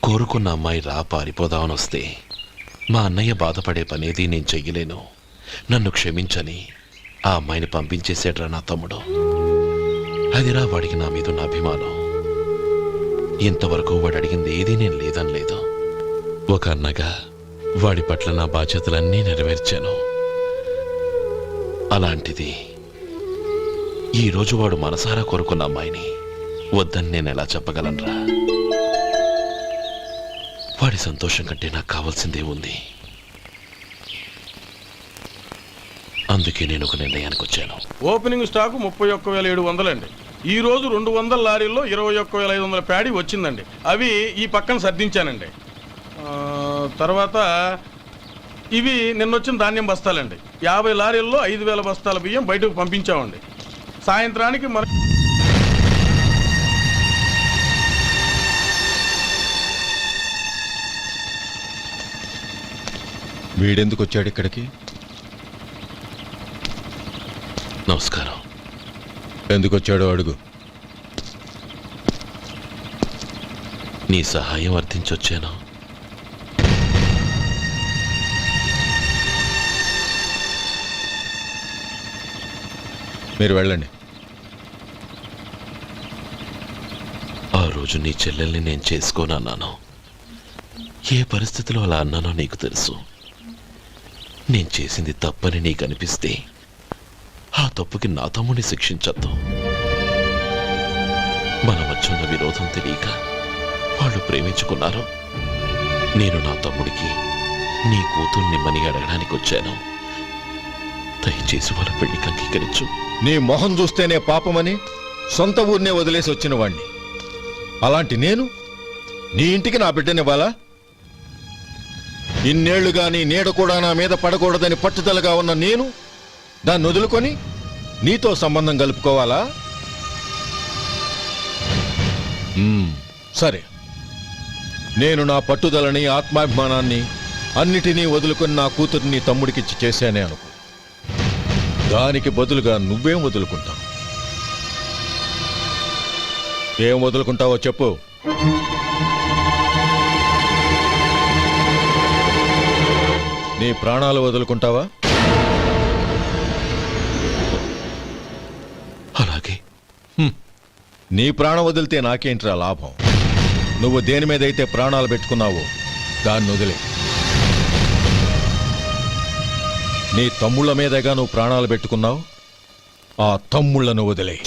కోరుకున్న అమ్మాయి రా పారిపోదామని వస్తే మా అన్నయ్య బాధపడే పనేది నేను చెయ్యలేను, నన్ను క్షమించని ఆ అమ్మాయిని పంపించేసేట్రా నా తమ్ముడు. అదిరా వాడికి నా మీద ఉన్న అభిమానం. ఇంతవరకు వాడు అడిగింది ఏదీ నేను లేదనలేదు. ఒక అన్నగా వాడి పట్ల నా బాధ్యతలన్నీ నెరవేర్చాను. అలాంటిది ఈరోజు వాడు మనసారా కోరుకున్న అమ్మాయిని వద్దని నేను ఎలా చెప్పగలనరా? వాడి సంతోషం కంటే నాకు కావాల్సిందే ఉంది. అందుకే నేను ఒక నిర్ణయానికి వచ్చాను. ఓపెనింగ్ స్టాకు 31,700 అండి. ఈ రోజు 200 లారీల్లో 21,500 ప్యాడీ వచ్చిందండి. అవి ఈ పక్కన సర్దించానండి. తర్వాత ఇవి నిన్నొచ్చిన ధాన్యం బస్తాలండి. 50 లారీల్లో 5,000 బస్తాల బియ్యం బయటకు పంపించామండి. సాయంత్రానికి మన వీడెందుకు వచ్చాడు ఇక్కడికి? నమస్కారం. ఎందుకు వచ్చాడో అడుగు. నీ సహాయం అర్థించొచ్చాను. మీరు వెళ్ళండి. ఆ రోజు నీ చెల్లెల్ని నేను చేసుకోనన్నాను. ఏ పరిస్థితిలో అలా అన్నానో నీకు తెలుసు. నేను చేసింది తప్పని నీకు అనిపిస్తే ఆ తప్పుకి నా తమ్ముడిని శిక్షించద్దు. మన మధ్య ఉన్న విరోధం తెలియక వాళ్ళు ప్రేమించుకున్నారు. నేను నా తమ్ముడికి నీ కూతుర్నిమ్మని అడగడానికి వచ్చాను. దయచేసి వాళ్ళ పెళ్లికి అంగీకరించు. నీ మొహం చూస్తేనే పాపమని సొంత ఊరినే వదిలేసి వచ్చిన వాణ్ణి. అలాంటి నేను నీ ఇంటికి నా బిడ్డనివ్వాలా? ఇన్నేళ్లుగా నీ నీడ కూడా నా మీద పడకూడదని పట్టుదలగా ఉన్న నేను దాన్ని వదులుకొని నీతో సంబంధం కలుపుకోవాలా? సరే, నేను నా పట్టుదలని ఆత్మాభిమానాన్ని అన్నిటినీ వదులుకొని నా కూతుర్ని తమ్ముడికిచ్చి చేశానే అనుకో. దానికి బదులుగా నువ్వేం వదులుకుంటావు? ఏం వదులుకుంటావో చెప్పు. నీ ప్రాణాలు వదులుకుంటావా? అలాగే. నీ ప్రాణం వదిలితే నాకేంట్రా లాభం? నువ్వు దేని మీదైతే ప్రాణాలు పెట్టుకున్నావో దాన్ని వదిలే. నీ తమ్ముళ్ళ మీదగా నువ్వు ప్రాణాలు పెట్టుకున్నావు, ఆ తమ్ముళ్లను వదిలే.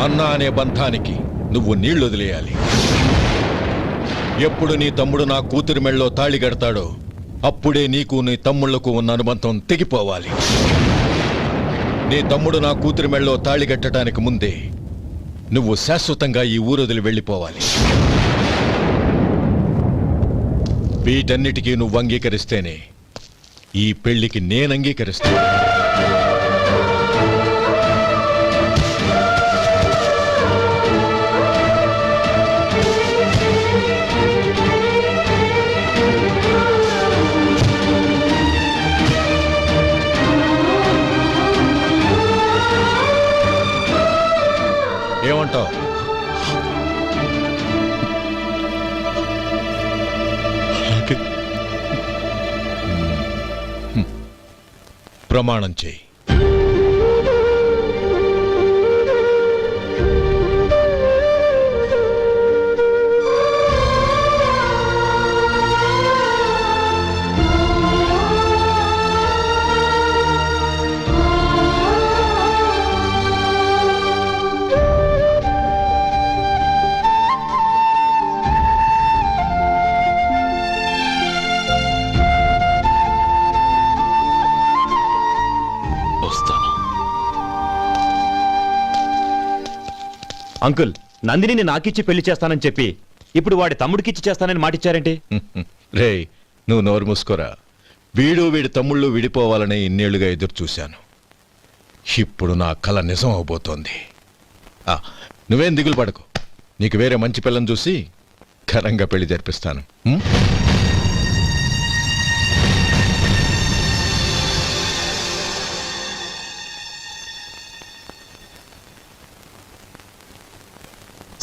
అన్న అనే బంధానికి నువ్వు నీళ్లు వదిలేయాలి. ఎప్పుడు నీ తమ్ముడు నా కూతురి మెళ్ళలో తాళి కడతాడో అప్పుడే నీకు నీ తమ్ముళ్లకు ఉన్న అనుబంధం తెగిపోవాలి. నీ తమ్ముడు నా కూతురి మెళ్ళలో తాళి కట్టడానికి ముందే నువ్వు శాశ్వతంగా ఈ ఊరొదిలి వెళ్ళిపోవాలి. వీటన్నిటికీ నువ్వు అంగీకరిస్తేనే ఈ పెళ్లికి నేను అంగీకరిస్తాను. ఏమంటావు? ప్రమాణం చేయి. అంకుల్, నందిని నాకిచ్చి పెళ్లి చేస్తానని చెప్పి ఇప్పుడు వాడి తమ్ముడికిచ్చి చేస్తానని మాటిచ్చారేంటి? రే, నువ్వు నోరు మూసుకోరా. వీడి తమ్ముళ్ళు విడిపోవాలని ఇన్నేళ్లుగా ఎదురు చూశాను. ఇప్పుడు నా కల నిజం అవబోతోంది. నువ్వేం దిగులు పడకు. నీకు వేరే మంచి పిల్లని చూసి ఘనంగా పెళ్లి జరిపిస్తాను.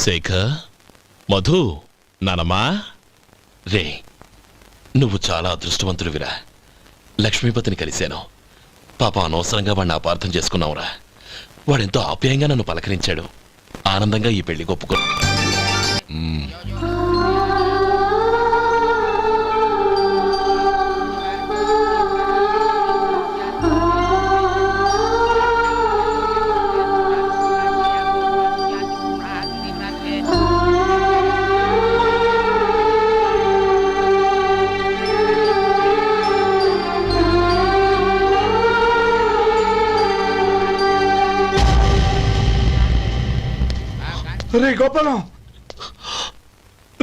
శేఖర్, మధు, నానమ్మా, రే, నువ్వు చాలా అదృష్టవంతుడివిరా. లక్ష్మీపతిని కలిశాను. పాప అనవసరంగా వాడిని అపార్థం చేసుకున్నావురా. వాడెంతో ఆప్యాయంగా నన్ను పలకరించాడు. ఆనందంగా ఈ పెళ్లి ఒప్పుకో. రే గోపాలం,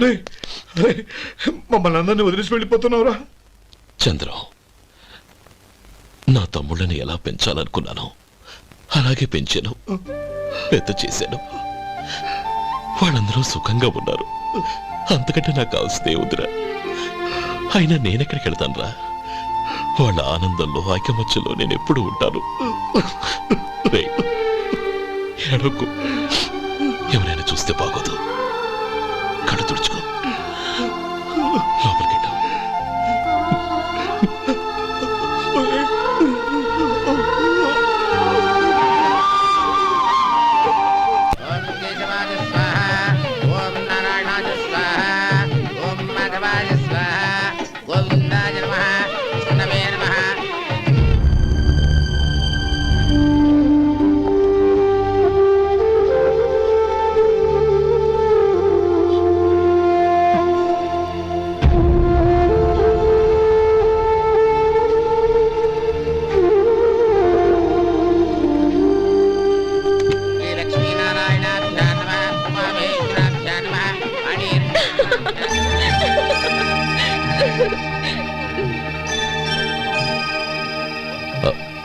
రే రే, మమ్మల్ని అందరినీ వదిలేసి వెళ్ళిపోతున్నావురా? చంద్రం, నా తమ్ముళ్ళని ఎలా పెంచాలనుకున్నాను అలాగే పెంచాను, పెద్ద చేశాను. వాళ్ళందరూ సుఖంగా ఉన్నారు. అంతకంటే నాకు కావాల్సిందే వద్దురా. అయినా నేనెక్కడికి వెళ్తానురా? వాళ్ళ ఆనందంలో ఐకమత్యంలో నేను ఎప్పుడు ఉంటాను. ఏడవకు. ఎవరైనా చూస్తే బాగోదు. కళ్ళు తుడుచుకో. లోపలికి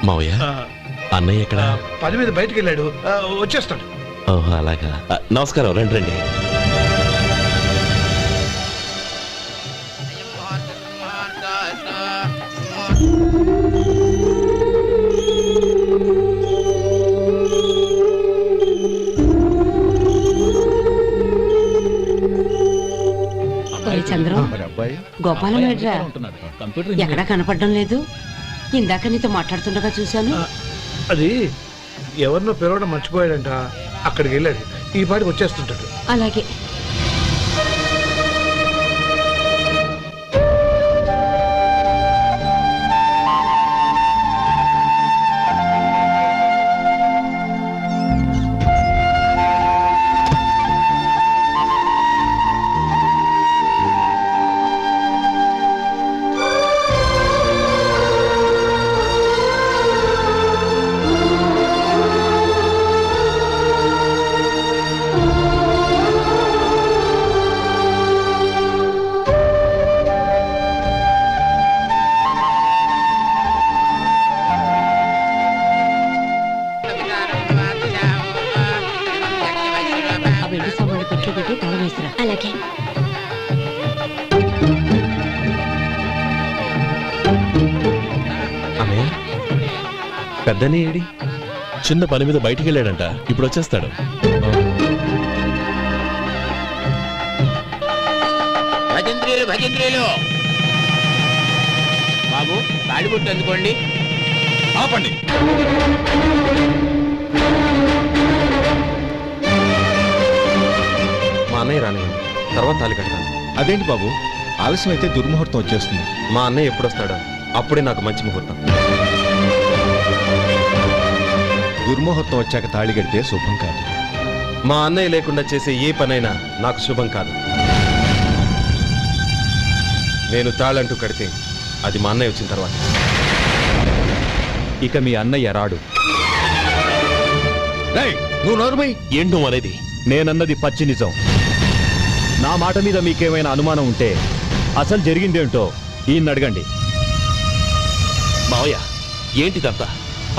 మావయ్య అన్నయ్య ఎక్కడ? పని మీద బయటికి వెళ్ళాడు, వచ్చేస్తాడు. ఓహో అలాగా. నమస్కారం, రండి రండి. చంద్రం, గోపాలం ఏడ్రా? ఎక్కడా కనపడడం లేదు. ఇందాక నీతో మాట్లాడుతుండగా చూశాను. అది ఎవరినో పిలవడం మర్చిపోయాడంట, అక్కడికి వెళ్ళాడు. ఈ పాటికి వచ్చేస్తుంటాడు. అలాగే. అలాగే. అన్నయ్య, పెద్దనే ఏడి? చిన్న పని మీద బయటికి వెళ్ళాడంట, ఇప్పుడు వచ్చేస్తాడు. భజంత్రీలు భజంత్రీలు బాబు, తాడిబొట్టు అందుకోండి. ఆపండి. మా అన్నయ్య రానివ్వండి, తర్వాత తాళి కడతాను. అదేంటి బాబు, ఆలస్యం అయితే దుర్ముహూర్తం వచ్చేస్తుంది. మా అన్నయ్య ఎప్పుడు వస్తాడో అప్పుడే నాకు మంచి ముహూర్తం. దుర్ముహూర్తం వచ్చాక తాళి కడితే శుభం కాదు. మా అన్నయ్య లేకుండా చేసే ఏ పనైనా నాకు శుభం కాదు. నేను తాళంటూ కడితే అది మా అన్నయ్య వచ్చిన తర్వాత. ఇక మీ అన్నయ్య రాడు. నువ్వు నోరుమై. ఏంటో అనేది? నేనన్నది పచ్చి నిజం. నా మాట మీద మీకేమైనా అనుమానం ఉంటే అసలు జరిగిందేంటో ఈయన్ని అడగండి. మావయ్య, ఏంటిదంతా?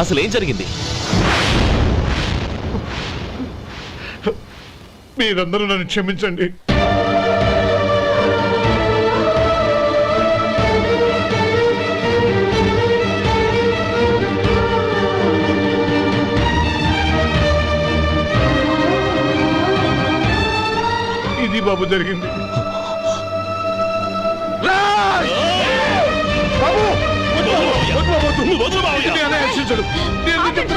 అసలు ఏం జరిగింది? మీరందరూ నన్ను క్షమించండి. ఇది బాబు జరిగింది.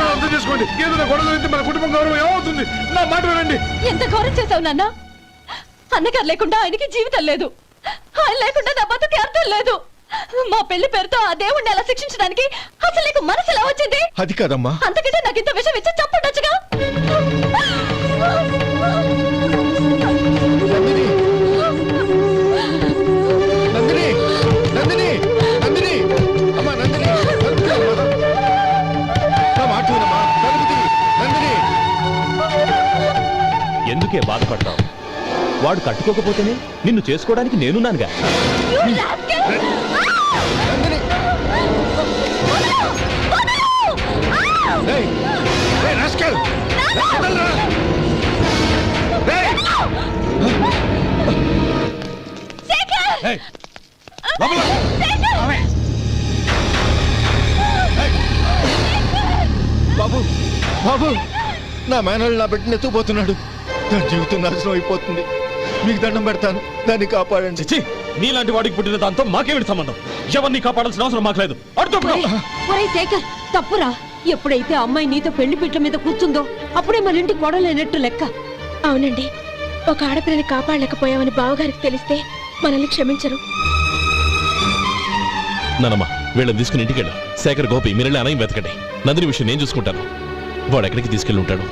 అర్థం చేసుకోండి. ఏదైనా గొడవ అయితే మన కుటుంబం గౌరవం ఏమవుతుంది? నా మాట వినండి. ఎంత ఘోరం చేశావు నాన్న? అన్నగారు లేకుండా ఆయనకి జీవితం లేదు, ఆయన లేకుండా నా బతుకి అర్థం లేదు. మా పెళ్లి పేరుతో ఆ దేవుణ్ణి అలా శిక్షించడానికి అసలు నీకు మనసు ఎలా వచ్చింది? అది కాదమ్మా. అంతకంటే నాకు ఇంత విషయం ఇచ్చి చంపుండొచ్చుగా. నందిని, నందిని, నందిని, అమ్మా నందిని, నా మాట వినమ్మా. నందిని, ఎందుకే బాధపడతావు? వాడు కట్టుకోకపోతేనే నిన్ను చేసుకోవడానికి నేనున్నానుగా. బాబు, బాబు, నా మేనల్ని నా బిడ్డని ఎత్తుకుపోతున్నాడు. నా జీవితం నాశనం అయిపోతుంది. మీకు దండం పెడతాను, దాన్ని కాపాడండి. నీలాంటి వాడికి పుట్టిన దాంతో మాకేమిటి సంబంధం? ఎవరిని కాపాడాల్సిన అవసరం మాకు లేదు. ఒరేయ్ శేఖర్, తప్పురా. ఎప్పుడైతే అమ్మాయి నీతో పెళ్లి పీటల మీద కూర్చుందో అప్పుడే మన ఇంటి గొడవలేనట్టు లెక్క. అవునండి, ఒక ఆడపిల్లని కాపాడలేకపోయామని బావగారికి తెలిస్తే మనల్ని క్షమించరు. నానమ్మ, వీళ్ళని తీసుకుని ఇంటికి వెళ్ళు. శేఖర్, గోపి, మీరెళ్ళి అన్నయ్య వెతకండి. నందిని విషయం నేను చూసుకుంటాను. వాడు ఎక్కడికి తీసుకెళ్ళి ఉంటాడు?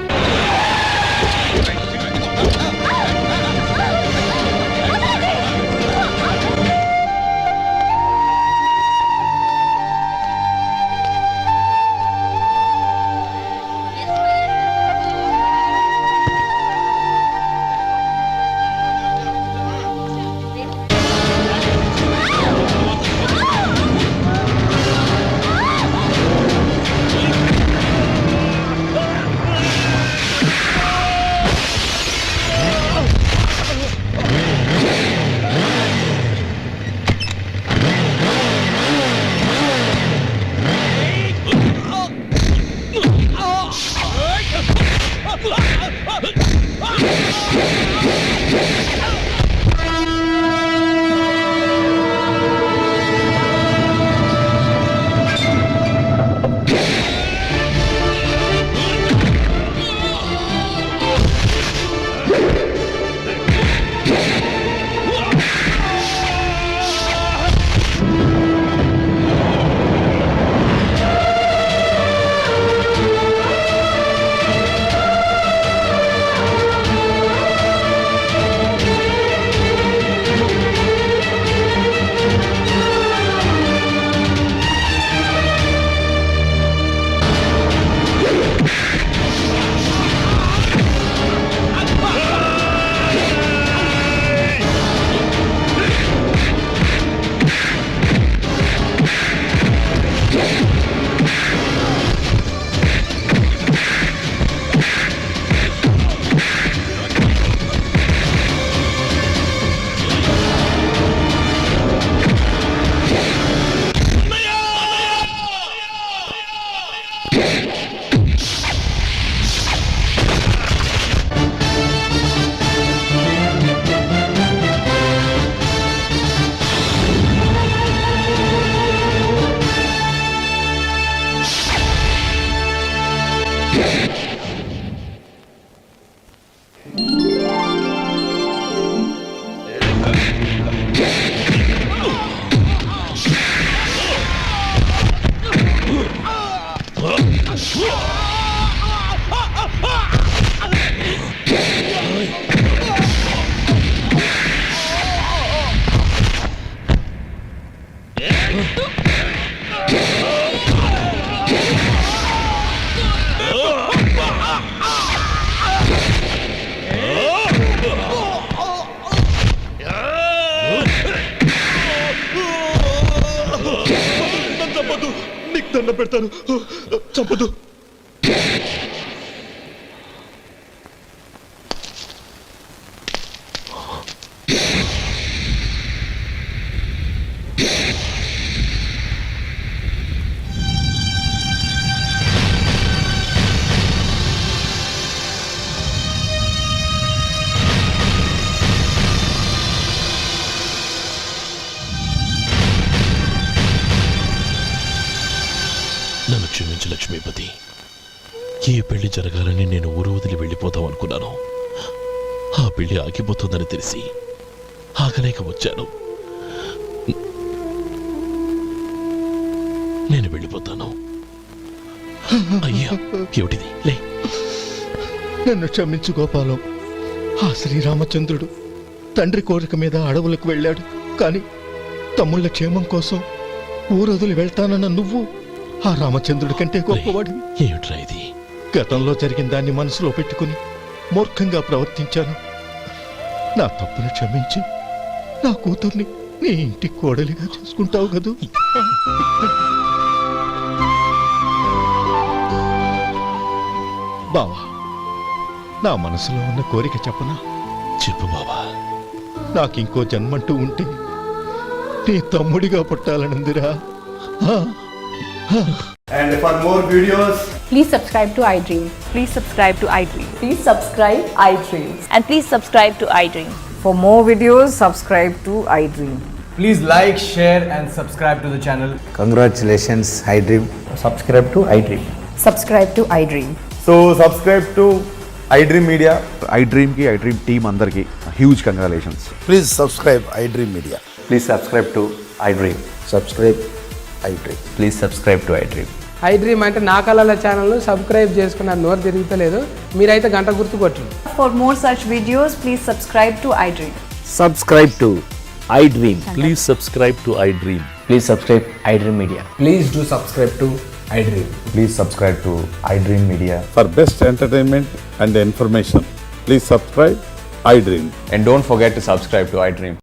దండ పెడతాను, చంపదు. నన్ను క్షమించు లక్ష్మీపతి. ఈ పెళ్లి జరగాలని నేను ఊరు వదిలి వెళ్ళిపోతాం అనుకున్నాను. ఆ పెళ్లి ఆగిపోతుందని తెలిసి ఆగలేక వచ్చాను. నేను వెళ్ళిపోతాను. అయ్యా, ఏమిటిది? లే. నన్ను క్షమించు గోపాలం. ఆ శ్రీరామచంద్రుడు తండ్రి కోరిక మీద అడవులకు వెళ్ళాడు. కానీ తమ్ముళ్ళ క్షేమం కోసం ఊరొదిలి వెళ్తానన్న నువ్వు ఆ రామచంద్రుడి కంటే గొప్పవాడు. ఏమిట్రా ఇది? గతంలో జరిగిన దాన్ని మనసులో పెట్టుకుని మూర్ఖంగా ప్రవర్తించాను. నా తప్పును క్షమించి నా కూతుర్ని నీ ఇంటి కోడలిగా చేసుకుంటావు కదూ. బావా, నా మనసులో ఉన్న కోరిక చెప్పనా? చెప్పు బావా. నాకింకో జన్మంటూ ఉంటే నీ తమ్ముడిగా పుట్టాలనుందిరా. And for more videos, Please subscribe to iDream. Please subscribe to iDream. Please subscribe iDream. And please subscribe to iDream. For more videos, subscribe to iDream. please like, share, and subscribe to the channel. Congratulations iDream. Subscribe to iDream. Subscribe to iDream. So subscribe to iDream Media. iDream కి iDream team అందరికి huge congratulations. Please subscribe iDream media. Please subscribe to iDream. Subscribe iDream. Please subscribe to iDream. iDream అంటే నా కళల ఛానల్ను subscribe చేసుకున్న నోరు తిరుగుతలేదు. మీరైతే గంట గుర్తు కొట్టండి. For more such videos, please subscribe to iDream. Subscribe to iDream. Please subscribe to iDream. Please subscribe iDream Media. Please do subscribe to iDream. Please subscribe to iDream media. For best entertainment and information, please subscribe iDream. And don't forget to subscribe to iDream.